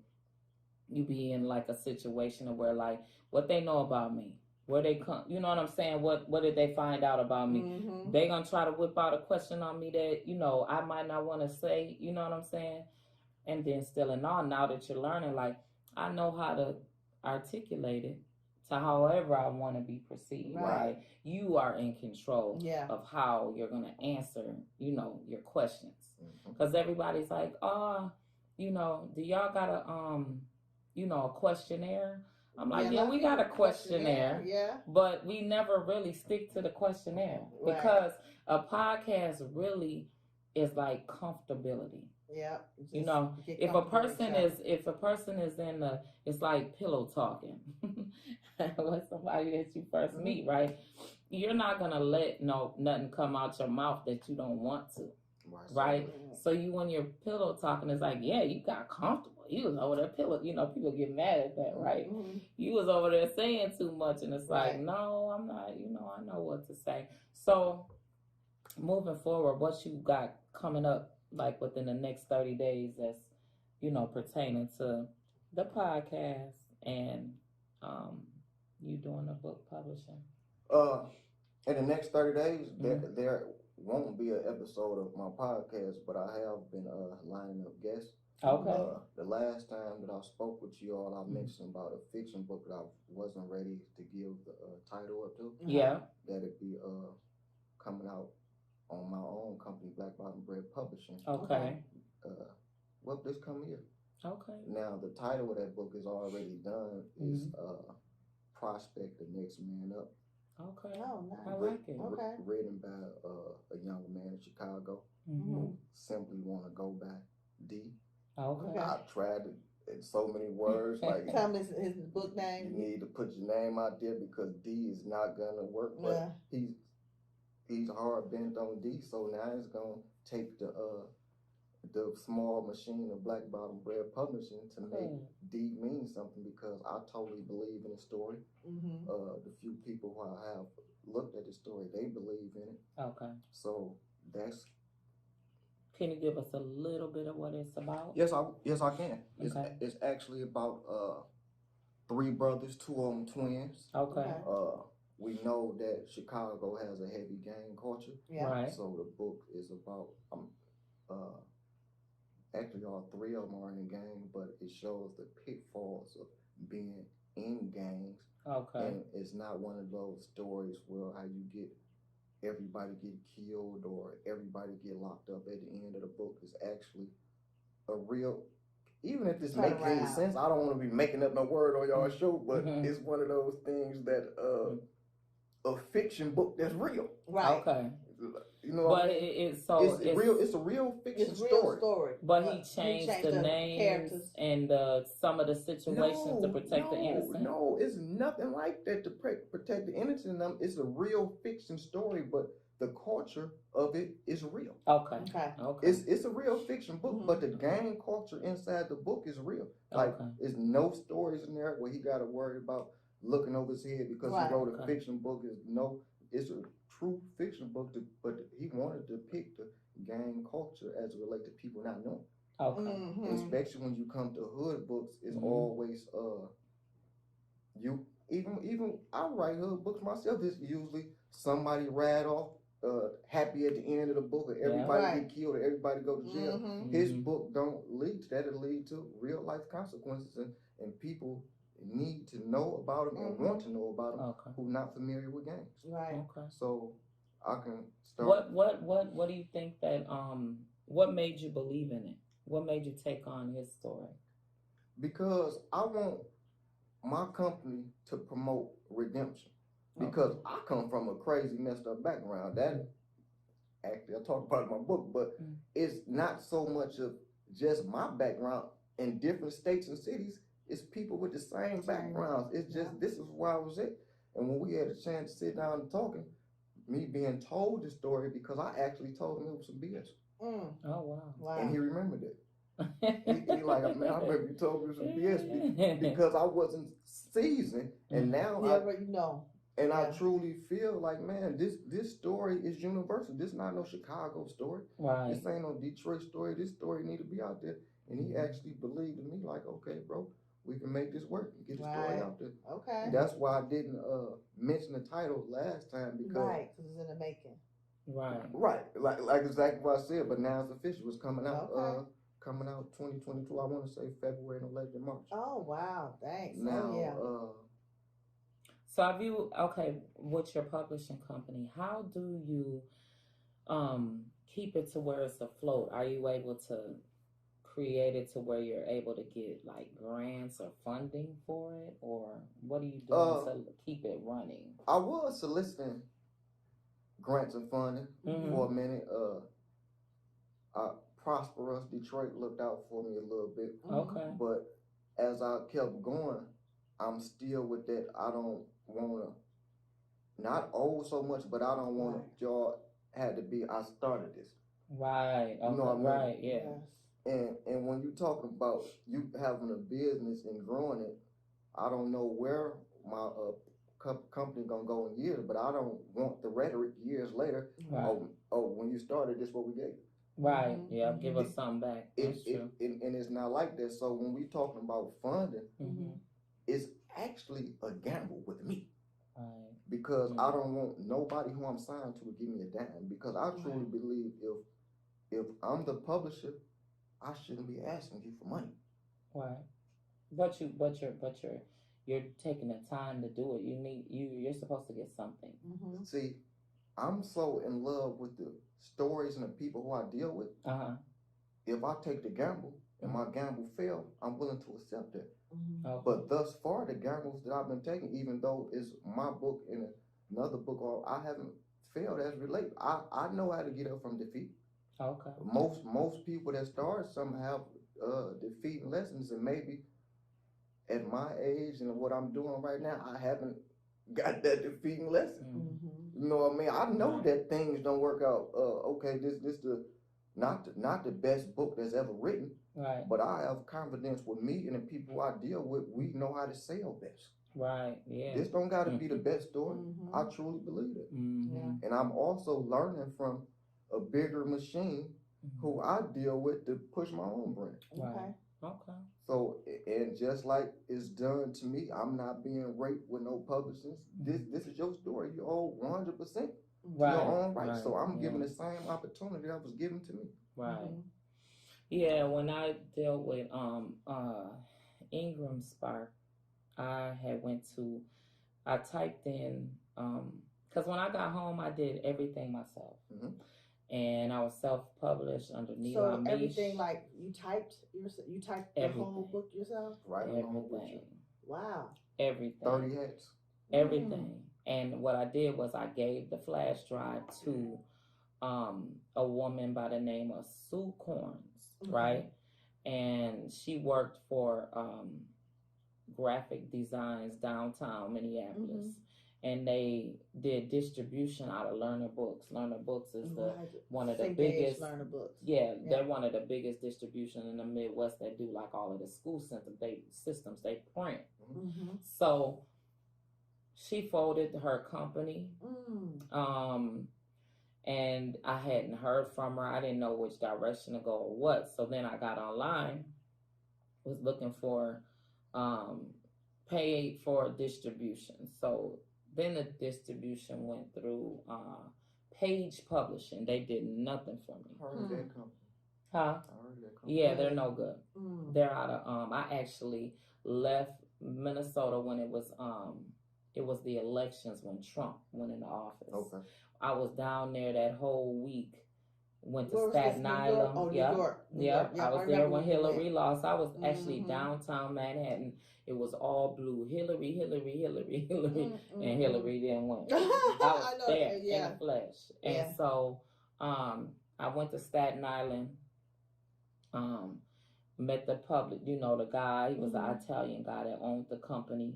You be in like a situation where, like, what they know about me, where they come, you know what I'm saying? What did they find out about me? Mm-hmm. They gonna try to whip out a question on me that, you know, I might not want to say, you know what I'm saying? And then still and all, now that you're learning, like, I know how to articulate it to however I want to be perceived, right? You are in control of how you're going to answer, you know, your questions. Because everybody's like, oh, you know, do y'all got a, you know, a questionnaire? I'm like, yeah, we got a questionnaire, but we never really stick to the questionnaire because a podcast really is like comfortability. Yeah. You know, if a person is in the, it's like pillow talking with somebody that you first meet, right? You're not going to let nothing come out your mouth that you don't want to. Right? So you, when you're pillow talking, it's like, yeah, you got comfortable. You was over there pillow. You know, people get mad at that, right? Mm-hmm. You was over there saying too much, and it's like, no, I'm not. You know, I know what to say. So moving forward, what you got coming up, like within the next 30 days, that's, you know, pertaining to the podcast and you doing a book publishing? In the next 30 days, there won't be an episode of my podcast, but I have been lining up guests. Okay. The last time that I spoke with you all, I mentioned about a fiction book that I wasn't ready to give the title up to. Yeah. That'd be coming out on my own company, Black Bottom Bread Publishing. Okay. Well, this coming year. Okay. Now the title of that book is already done. Is Prospect the Next Man Up. Okay. Oh, nice. I like it. Okay. Written by a young man in Chicago who simply want to go by D. Okay. I tried it in so many words. Like, tell me his book name. You need to put your name out there because D is not gonna work. But he's hard bent on D, so now he's gonna take the small machine of Black Bottom Bread Publishing to make D mean something, because I totally believe in the story. The few people who I have looked at the story, they believe in it. Okay. So that's. Can you give us a little bit of what it's about? Yes, I can. Okay. It's actually about 3 brothers, 2 of them twins. Okay. We know that Chicago has a heavy gang culture. Yeah. Right. So the book is about actually all 3 of them are in a gang, but it shows the pitfalls of being in gangs. Okay. And it's not one of those stories where how you get everybody get killed or everybody get locked up at the end of the book. Is actually a real, even if this makes any sense, I don't want to be making up no word on y'all show, but it's one of those things that a fiction book that's real. Right. Okay. You know, but it's real. It's a real fiction story. But he changed the names characters and some of the situations to protect the innocent. No, it's nothing like that to protect the innocent. It's a real fiction story, but the culture of it is real. Okay. It's a real fiction book, but the gang culture inside the book is real. Like, there's no stories in there where he got to worry about looking over his head because he wrote a fiction book. It's a true fiction book, but he wanted to depict the gang culture as it relates to people not knowing. Okay. Especially when you come to hood books, it's always you even I write hood books myself. It's usually somebody ride off happy at the end of the book, or everybody get killed, or everybody go to jail. His book don't lead to that. It lead to real life consequences, and people need to know about them and want to know about them who not familiar with gangs. Right. Okay. So I can start. What do you think that what made you believe in it? What made you take on his story? Because I want my company to promote redemption. Because I come from a crazy messed up background. That actually I talk about in my book, but it's not so much of just my background in different states and cities. It's people with the same backgrounds. It's just, this is where I was at. And when we had a chance to sit down and talking, me being told the story, because I actually told him it was some BS. Oh, wow. And he remembered it. he like, man, I remember you told me it was some BS because I wasn't seasoned. And now I truly feel like, man, this story is universal. This not no Chicago story. Right. This ain't no Detroit story. This story need to be out there. And he actually believed in me, like, okay, bro, we can make this work and get the story out there. Okay. And that's why I didn't mention the title last time, because because it's in the making. Right. Like exactly what I said. But now it's official. It's coming out. Coming out 2022. I want to say February and later March. Oh wow! Thanks. Now, so have you with your publishing company? How do you keep it to where it's afloat? Are you able to create it to where you're able to get like grants or funding for it, or what are you doing to keep it running? I was soliciting grants and funding for a minute. Prosperous Detroit looked out for me a little bit. Okay. But as I kept going, I'm still with that. I don't want to, not owe so much, but I don't want to, y'all had to be, I started this. Right. Okay. You know what I mean? Right. Yeah. And when you talk about you having a business and growing it, I don't know where my company gonna go in years, but I don't want the rhetoric years later. Right. Oh, when you started, this what we gave. Right. Yeah. Give us something back. That's true. And it's not like that. So when we talking about funding, it's actually a gamble with me. Right. Because I don't want nobody who I'm signed to give me a dime. Because I truly believe if I'm the publisher, I shouldn't be asking you for money. Right. But you're taking the time to do it. You're supposed to get something. Mm-hmm. See, I'm so in love with the stories and the people who I deal with. If I take the gamble and my gamble fail, I'm willing to accept that. Mm-hmm. Okay. But thus far, the gambles that I've been taking, even though it's my book and another book, or I haven't failed as relate. I know how to get up from defeat. Okay. Most people that start some have defeating lessons, and maybe at my age and what I'm doing right now, I haven't got that defeating lesson. Mm-hmm. You know what I mean? I know that things don't work out. Okay, this the not the best book that's ever written. Right. But I have confidence with me and the people I deal with. We know how to sell best. Right. Yeah. This don't got to be the best story. Mm-hmm. I truly believe it. Mm-hmm. And I'm also learning from a bigger machine who I deal with to push my own brand. Okay. Okay. So, and just like it's done to me, I'm not being raped with no publishers. This is your story. You owe 100% to your own right. So I'm giving the same opportunity that was given to me. Right. Mm-hmm. Yeah, when I dealt with Ingram Spark, I typed in because when I got home, I did everything myself. Mm-hmm. And I was self-published underneath. So everything, like you typed the whole book yourself, right? Everything. Wow. Everything. 30 hats. Everything. And what I did was I gave the flash drive to a woman by the name of Sue Corns, right? And she worked for Graphic Designs downtown Minneapolis. And they did distribution out of Lerner Books. Lerner Books is one of the biggest. Lerner Books. Yeah, they're one of the biggest distribution in the Midwest. They do like all of the school systems. They print. Mm-hmm. So she folded her company. And I hadn't heard from her. I didn't know which direction to go or what. So then I got online, was looking for paid for distribution. So then the distribution went through Page Publishing. They did nothing for me. I heard that company. Huh? I heard that company. Yeah, they're no good. They're out of I actually left Minnesota when it was the elections when Trump went into office. Okay. I was down there that whole week. Went to Staten Island. Oh, New York. Yeah, I was there when Hillary lost. I was actually downtown Manhattan. It was all blue. Hillary, and Hillary didn't win. I was there in the flesh. And so I went to Staten Island, met the public, the guy. He was an Italian guy that owned the company.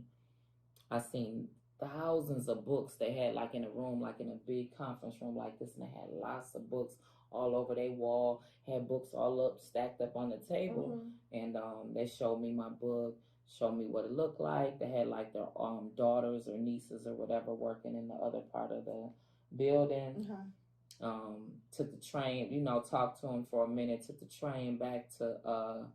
I seen thousands of books they had, like in a room, like in a big conference room like this, and they had lots of books all over their wall, had books all up, stacked up on the table, and they showed me my book, showed me what it looked like. They had like their daughters or nieces or whatever working in the other part of the building. Took the train, talked to them for a minute, took the train back to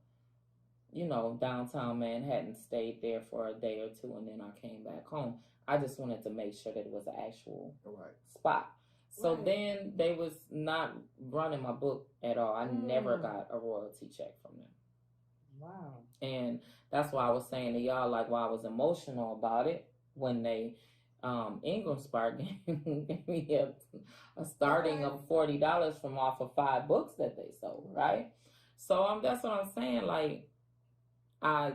downtown Manhattan, stayed there for a day or two, and then I came back home. I just wanted to make sure that it was an actual spot. So then they was not running my book at all. I never got a royalty check from them. Wow. And that's why I was saying to y'all, like, why I was emotional about it when they, Ingram Spark gave me a starting of $40 from off of 5 books that they sold, right? So that's what I'm saying. Like, I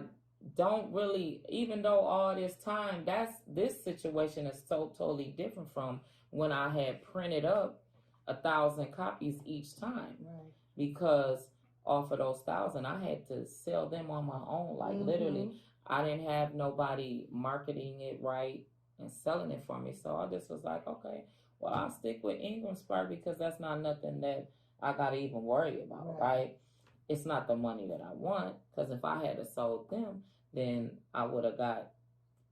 don't really, even though all this time, this situation is so totally different from when I had printed up 1,000 copies each time. Right. Because off of those 1,000, I had to sell them on my own. Like literally, I didn't have nobody marketing it right and selling it for me. So I just was like, okay, well, I'll stick with Ingram Spark because that's not nothing that I got to even worry about, right? It's not the money that I want, because if I had sold them, then I would have got,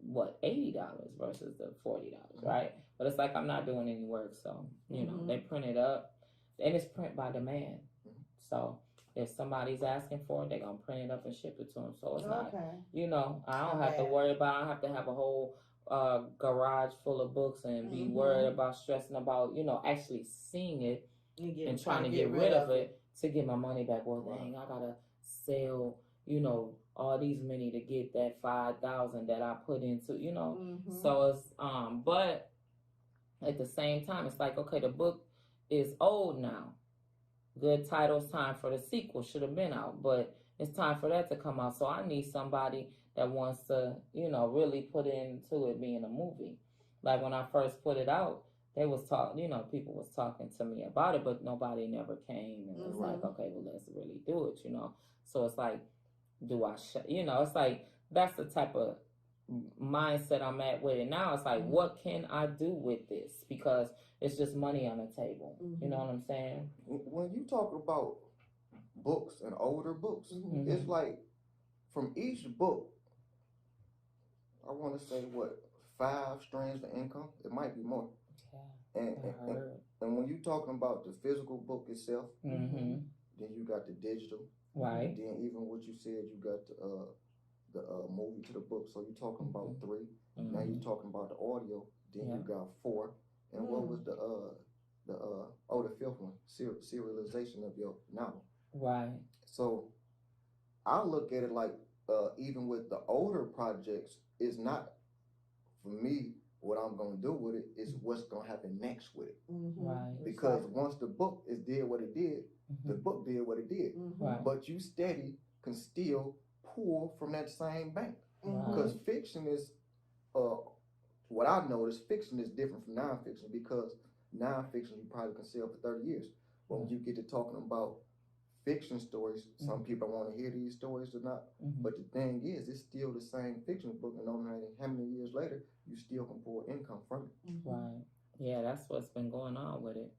$80 versus the $40, right? But it's like I'm not doing any work, so, they print it up, and it's print by demand. So If somebody's asking for it, they're gonna print it up and ship it to them. So it's not, I don't Not have to bad. worry about. I don't have to have a whole garage full of books and be worried about stressing about, actually seeing it and trying to get rid of it to get my money back. Well, dang, I gotta sell, all these many to get that 5,000 that I put into, So it's but at the same time, it's like, okay, the book is old now. Good titles, time for the sequel, should have been out, but it's time for that to come out. So I need somebody that wants to, really put into it being a movie. Like when I first put it out, they was talking, people was talking to me about it, but nobody never came and was like, okay, well, let's really do it, So it's like, it's like, that's the type of mindset I'm at with it now. It's like, what can I do with this? Because it's just money on the table. You know what I'm saying? When you talk about books and older books, it's like from each book, I want to say 5 streams of income. It might be more. And when you're talking about the physical book itself, then you got the digital. Right. Then even what you said, you got the movie to the book. So you're talking about 3. Now you're talking about the audio. Then you got 4. And what was the 5th one? Serialization of your novel. Right. So I look at it like even with the older projects, it's not for me. What I'm gonna do with it is what's gonna happen next with it. Right. Because once the book did what it did, the book did what it did. Right. But you steady can still pull from that same bank. Because fiction is, what I noticed, fiction is different from nonfiction, because nonfiction you probably can sell for 30 years. But when you get to talking about fiction stories, some people want to hear these stories or not. But the thing is, it's still the same fiction book, and no matter how many years later, you still can pull income from it. Right. Yeah, that's what's been going on with it.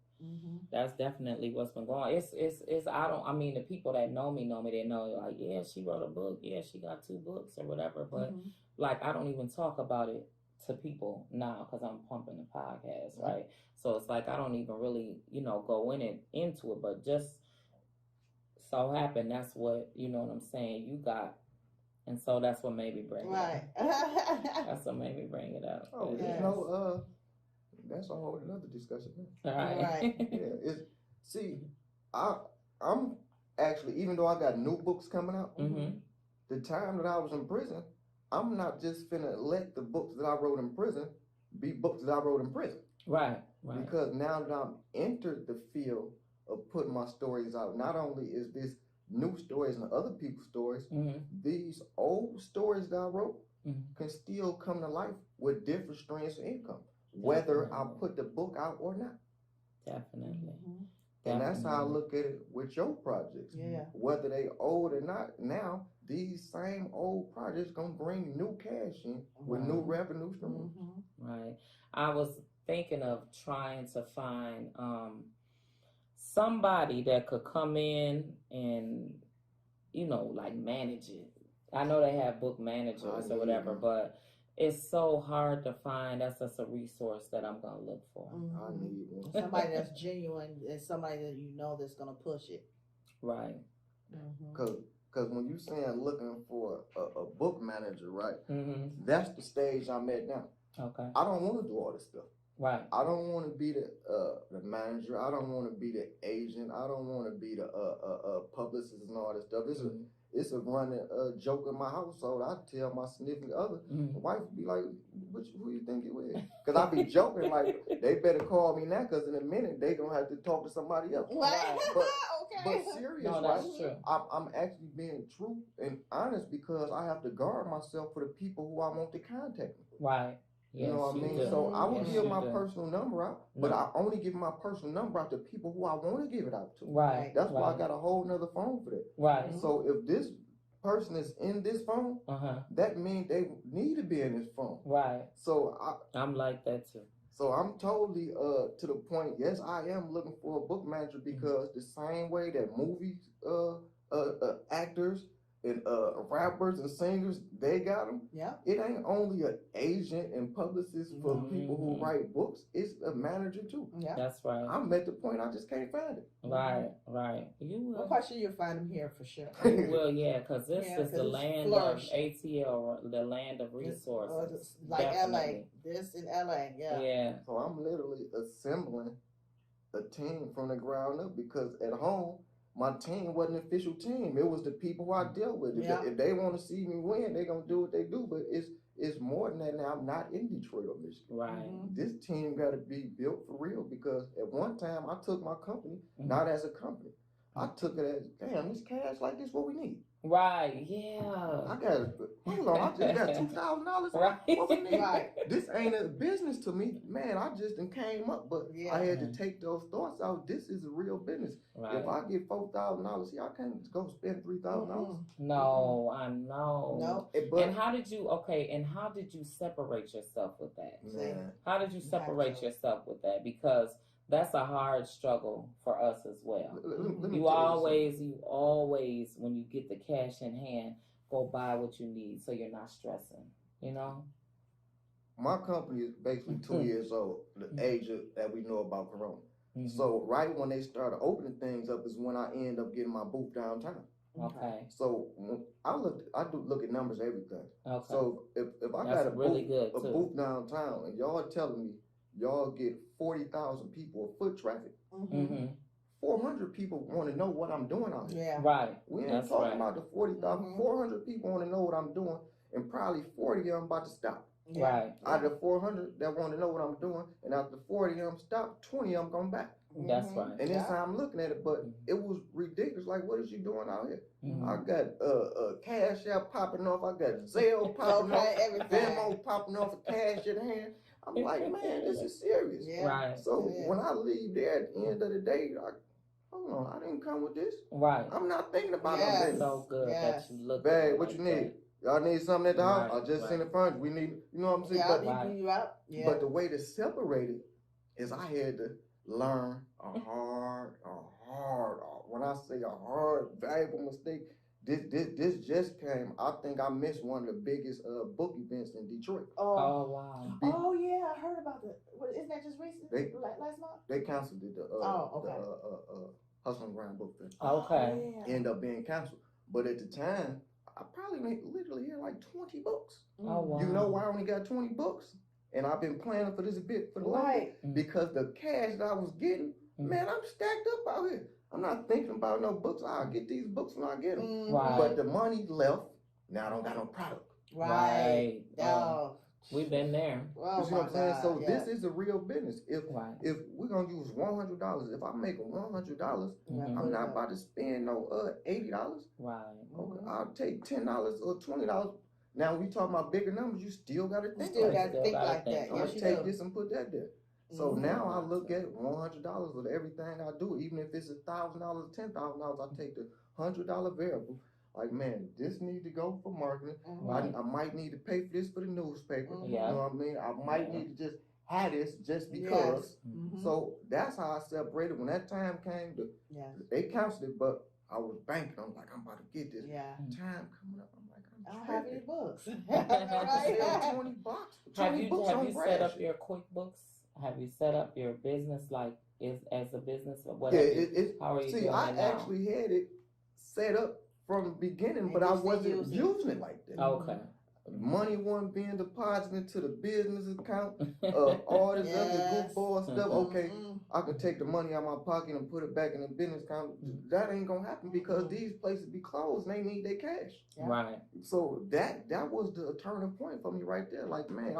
That's definitely what's been going on. The people that know me, they know, like, yeah, she wrote a book. Yeah, she got 2 books or whatever. But like, I don't even talk about it to people now because I'm pumping the podcast, right? So it's like, I don't even really, go into it, but just so happen that's what, you know what I'm saying, you got. And so that's what made me bring it up. That's what made me bring it up. Oh, that's a whole another discussion. Right. Yeah, I'm actually, even though I got new books coming out, the time that I was in prison, I'm not just finna let the books that I wrote in prison be books that I wrote in prison. Right. Because now that I'm entered the field of putting my stories out, not only is this new stories and other people's stories, these old stories that I wrote can still come to life with different streams of income, whether I put the book out or not. Definitely. And that's how I look at it with your projects. Yeah. Whether they old or not, now these same old projects gonna bring new cash in with new revenue streams. Right. I was thinking of trying to find somebody that could come in and, like manage it. I know they have book managers or whatever, but it's so hard to find. That's just a resource that I'm going to look for. I need one. Somebody that's genuine and somebody that that's going to push it. Right. Because when you saying looking for a book manager, right, that's the stage I'm at now. Okay. I don't want to do all this stuff. Right. I don't want to be the manager. I don't want to be the agent. I don't want to be the publicist and all this stuff. It's a running joke in my household. I tell my significant other, my wife would be like, who you think you with? Because I be joking like, they better call me now, because in a minute they gonna have to talk to somebody else. Right. But serious, no, that's true. I'm actually being true and honest, because I have to guard myself for the people who I want to contact me. Right. Yes, you know what I mean? So I will give my personal number out, but I only give my personal number out to people who I want to give it out to. Right. That's why I got a whole nother phone for that. Right. So if this person is in this phone, that means they need to be in this phone. Right. So I'm like that too. So I'm totally to the point. Yes, I am looking for a book manager, because the same way that movies, actors, and rappers and singers, they got them. Yeah. It ain't only an agent and publicist for people who write books. It's a manager too. Yeah. That's right. I'm at the point I just can't find it. Right. You will. I'm quite sure you'll find them here for sure. You will, yeah, because this is the land flourish. of ATL, the land of resources. Like Definitely. LA. This in LA. Yeah. Yeah. So I'm literally assembling a team from the ground up because at home, my team wasn't an official team. It was the people I dealt with. If they want to see me win, they're going to do what they do. But it's more than that now. I'm not in Detroit or Michigan. Right. This team got to be built for real because at one time I took my company, not as a company. I took it as, damn, this cash like this what we need. Right, yeah. I got, hold on, I just got $2,000. Right. What we need? Right. This ain't a business to me. Man, I just done came up, but I had to take those thoughts out. This is a real business. Right. If I get $4,000, see, I can't just go spend $3,000. No, I know. No. But, and how did you separate yourself with that? Man. How did you separate yourself with that? Because that's a hard struggle for us as well. You always, when you get the cash in hand, go buy what you need so you're not stressing, you know? My company is basically 2 years old, the age that we know about Corona. So right when they started opening things up is when I end up getting my booth downtown. Okay. So I do look at numbers, everything. Okay. So if I that's got a booth downtown and y'all telling me y'all get 40,000 people of foot traffic. 400 people want to know what I'm doing out here. Yeah. Right. We ain't talking about the 40,000. 400 people want to know what I'm doing, and probably 40 of them about to stop. Yeah. Right. Out of the 400 that want to know what I'm doing, and after 40 of them stop, 20 of them come back. That's right. And that's how I'm looking at it, but it was ridiculous. Like, what is you doing out here? I got Cash App popping off. I got Zelle popping off. Venmo popping off. A cash in hand. I'm like, man, this is serious. Yeah. Right. So when I leave there at the end of the day, hold on, I didn't come with this. Right. I'm not thinking about it. So good that you look. Babe, what you need? Y'all need something at the house? I just seen the furniture. We need, you know what I'm saying? Yeah, but the way to separate it is I had to learn a hard, when I say a hard, valuable mistake, this just came. I think I missed one of the biggest book events in Detroit. Oh wow. Oh yeah, I heard about that. Isn't that just recent? Last month? They canceled it. The Hustle and Grind book thing. Okay. Ended up being canceled. But at the time, I probably literally had like 20 books. Oh wow. You know why I only got 20 books? And I've been planning for this a bit for the long because the cash that I was getting, man, I'm stacked up out here. I'm not thinking about no books. I'll get these books when I get them. Right. But the money left. Now I don't got no product. Right. We've been there. You see what I'm saying? So this is a real business. If we're gonna use $100, if I make $100, I'm not about to spend no $80. Right. Okay, I'll take $10 or $20. Now we talking about bigger numbers. You still gotta think. Still gotta think like that. I'm gonna take this and put that there. So now I look at $100 with everything I do, even if it's $1,000, $10,000, I take the $100 variable. Like, man, this need to go for marketing. I might need to pay for this for the newspaper. You know what I mean? I might need to just have this just because. So that's how I separated. When that time came, they canceled it, but I was banking. I'm like, I'm about to get this. Time coming up. I'm like, I don't have any books. Sell 20 bucks. Have you set up your QuickBooks? Have you set up your business as a business or whatever? How are you doing I actually had it set up from the beginning, but I wasn't using it like that. Okay. Money wasn't being deposited to the business account. All this other goofball stuff. Okay, I can take the money out of my pocket and put it back in the business account. That ain't gonna happen because these places be closed and they need their cash. Right. So that was the turning point for me right there. Like, man,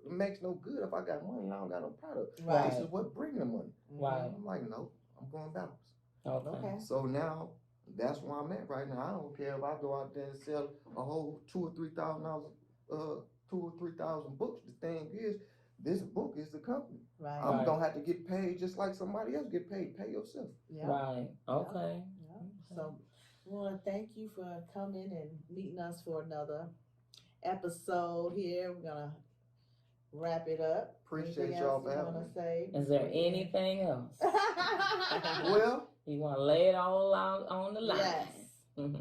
it makes no good if I got money and I don't got no product. Right. This is what brings the money. Right. I'm like, no, I'm going backwards. Okay. So now that's where I'm at right now. I don't care if I go out there and sell a whole $2,000 or $3,000 books. The thing is, this book is the company. Right. I'm gonna have to get paid just like somebody else get paid. Pay yourself. Right. Okay. So, we want to thank you for coming and meeting us for another episode here. We're gonna wrap it up. Appreciate y'all for having me. Is there anything else? Well, you want to lay it all out on the line? Yes.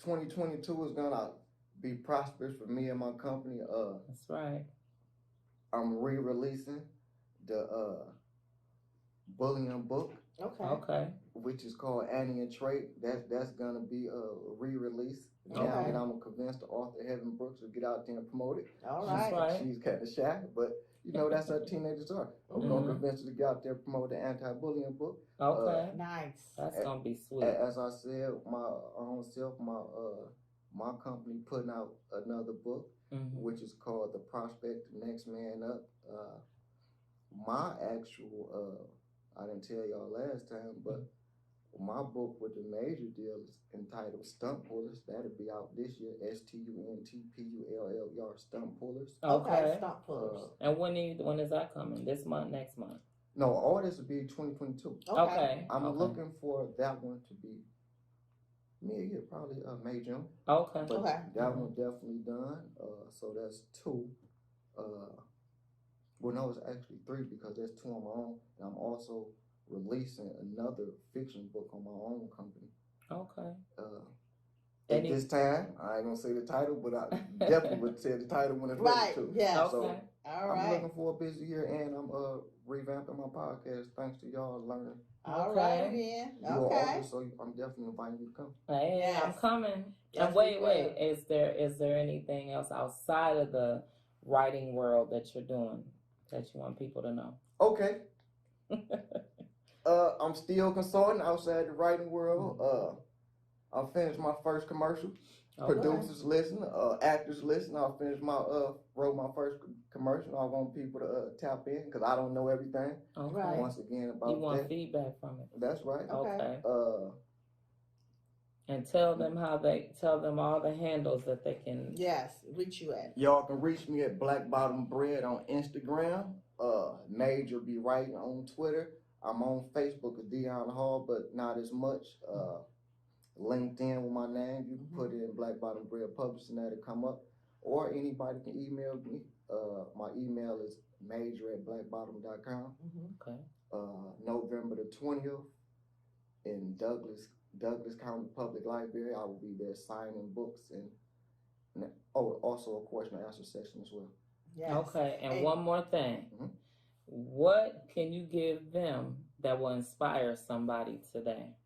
2022 is gonna be prosperous for me and my company. That's right. I'm re-releasing the bullying book. Okay. Which is called Annie and Trey. That's gonna be a re-release. Okay. Now that I'm convinced the author Heaven Brooks will get out there and promote it. All right. Right. She's kind of shy, but you know that's how teenagers are. I'm gonna convince her to get out there and promote the anti-bullying book. Okay. Nice. That's gonna be sweet. As I said, my own self, my company putting out another book, which is called The Prospect Next Man Up. My actual I didn't tell y'all last time, but my book with the major deal is entitled Stunt Pullers. That'll be out this year. STUNTPULLER, Stunt Pullers. Okay, Stunt Pullers. And when is that coming? This month, next month? No, all this will be 2022. Okay. I'm looking for that one to be mid-year, probably May, June. Okay. But that one definitely done. So that's 2. Well, no, it's actually 3 because there's 2 on my own, and I'm also releasing another fiction book on my own company. Okay. At this time, I ain't gonna say the title, but I definitely would say the title when it's ready to. Yeah. So All right. I'm looking for a busy year, and I'm revamping my podcast thanks to y'all learning. All right, man. Okay. So I'm definitely inviting you to come. Hey, yes. I'm coming. Yes, and wait. Is there anything else outside of the writing world that you're doing that you want people to know? Okay. I'm still consulting outside the writing world. I finished my first commercial. Okay. Producers listen, actors listen. I finished wrote my first commercial. I want people to tap in because I don't know everything. Okay. Once again about you want that. feedback from it. That's right. Okay. And tell them all the handles that they can reach you at. Y'all can reach me at Black Bottom Bread on Instagram. Major be writing on Twitter. I'm on Facebook as Dion Hall, but not as much. LinkedIn with my name. You can put it in Black Bottom Bread Publishing, that'll come up. Or anybody can email me. My email is major@blackbottom.com. Okay. November the 20th in Douglas County Public Library. I will be there signing books and also a question and answer session as well. Yes. Okay, and one more thing. What can you give them that will inspire somebody today?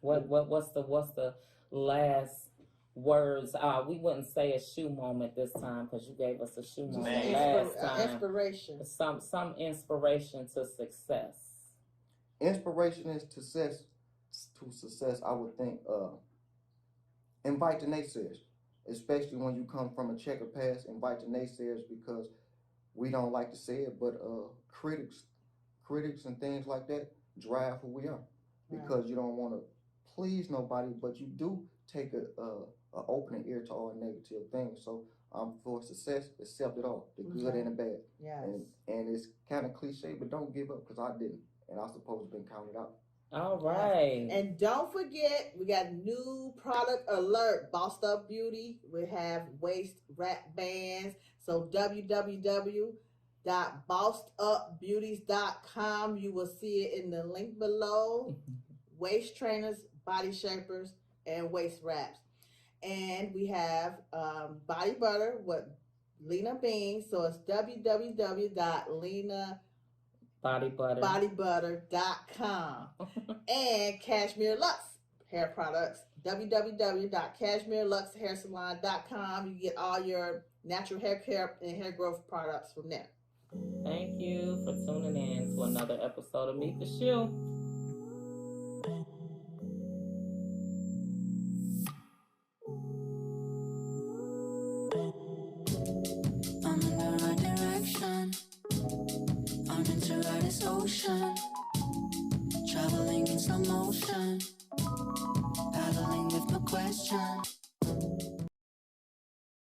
What's the last words? We wouldn't say a shoe moment this time because you gave us a shoe moment last time. Inspiration. Some inspiration to success. Inspiration is to success. I would think invite the naysayers, especially when you come from a checkered past. Invite the naysayers because we don't like to say it, but critics and things like that drive who we are because you don't want to please nobody, but you do take a opening ear to all negative things. So for success, accept it all, the good and the bad. Yes. And it's kind of cliche, but don't give up because I didn't, and I supposed to been counted out. All right. Yes. And don't forget, we got new product alert. Bossed Up Beauty. We have waist wrap bands. So www.bossedupbeauties.com. You will see it in the link below. Waist trainers, body shapers, and waist wraps. And we have body butter with Lena Beans. So it's www.bodybutter.com. And Cashmere Lux hair products, www.cashmereluxhairsalon.com. You get all your natural hair care and hair growth products from there. Thank you for tuning in to another episode of Meet the Shoe. I'm in the right direction. I'm into this ocean. Traveling in slow motion. Paddling with no question.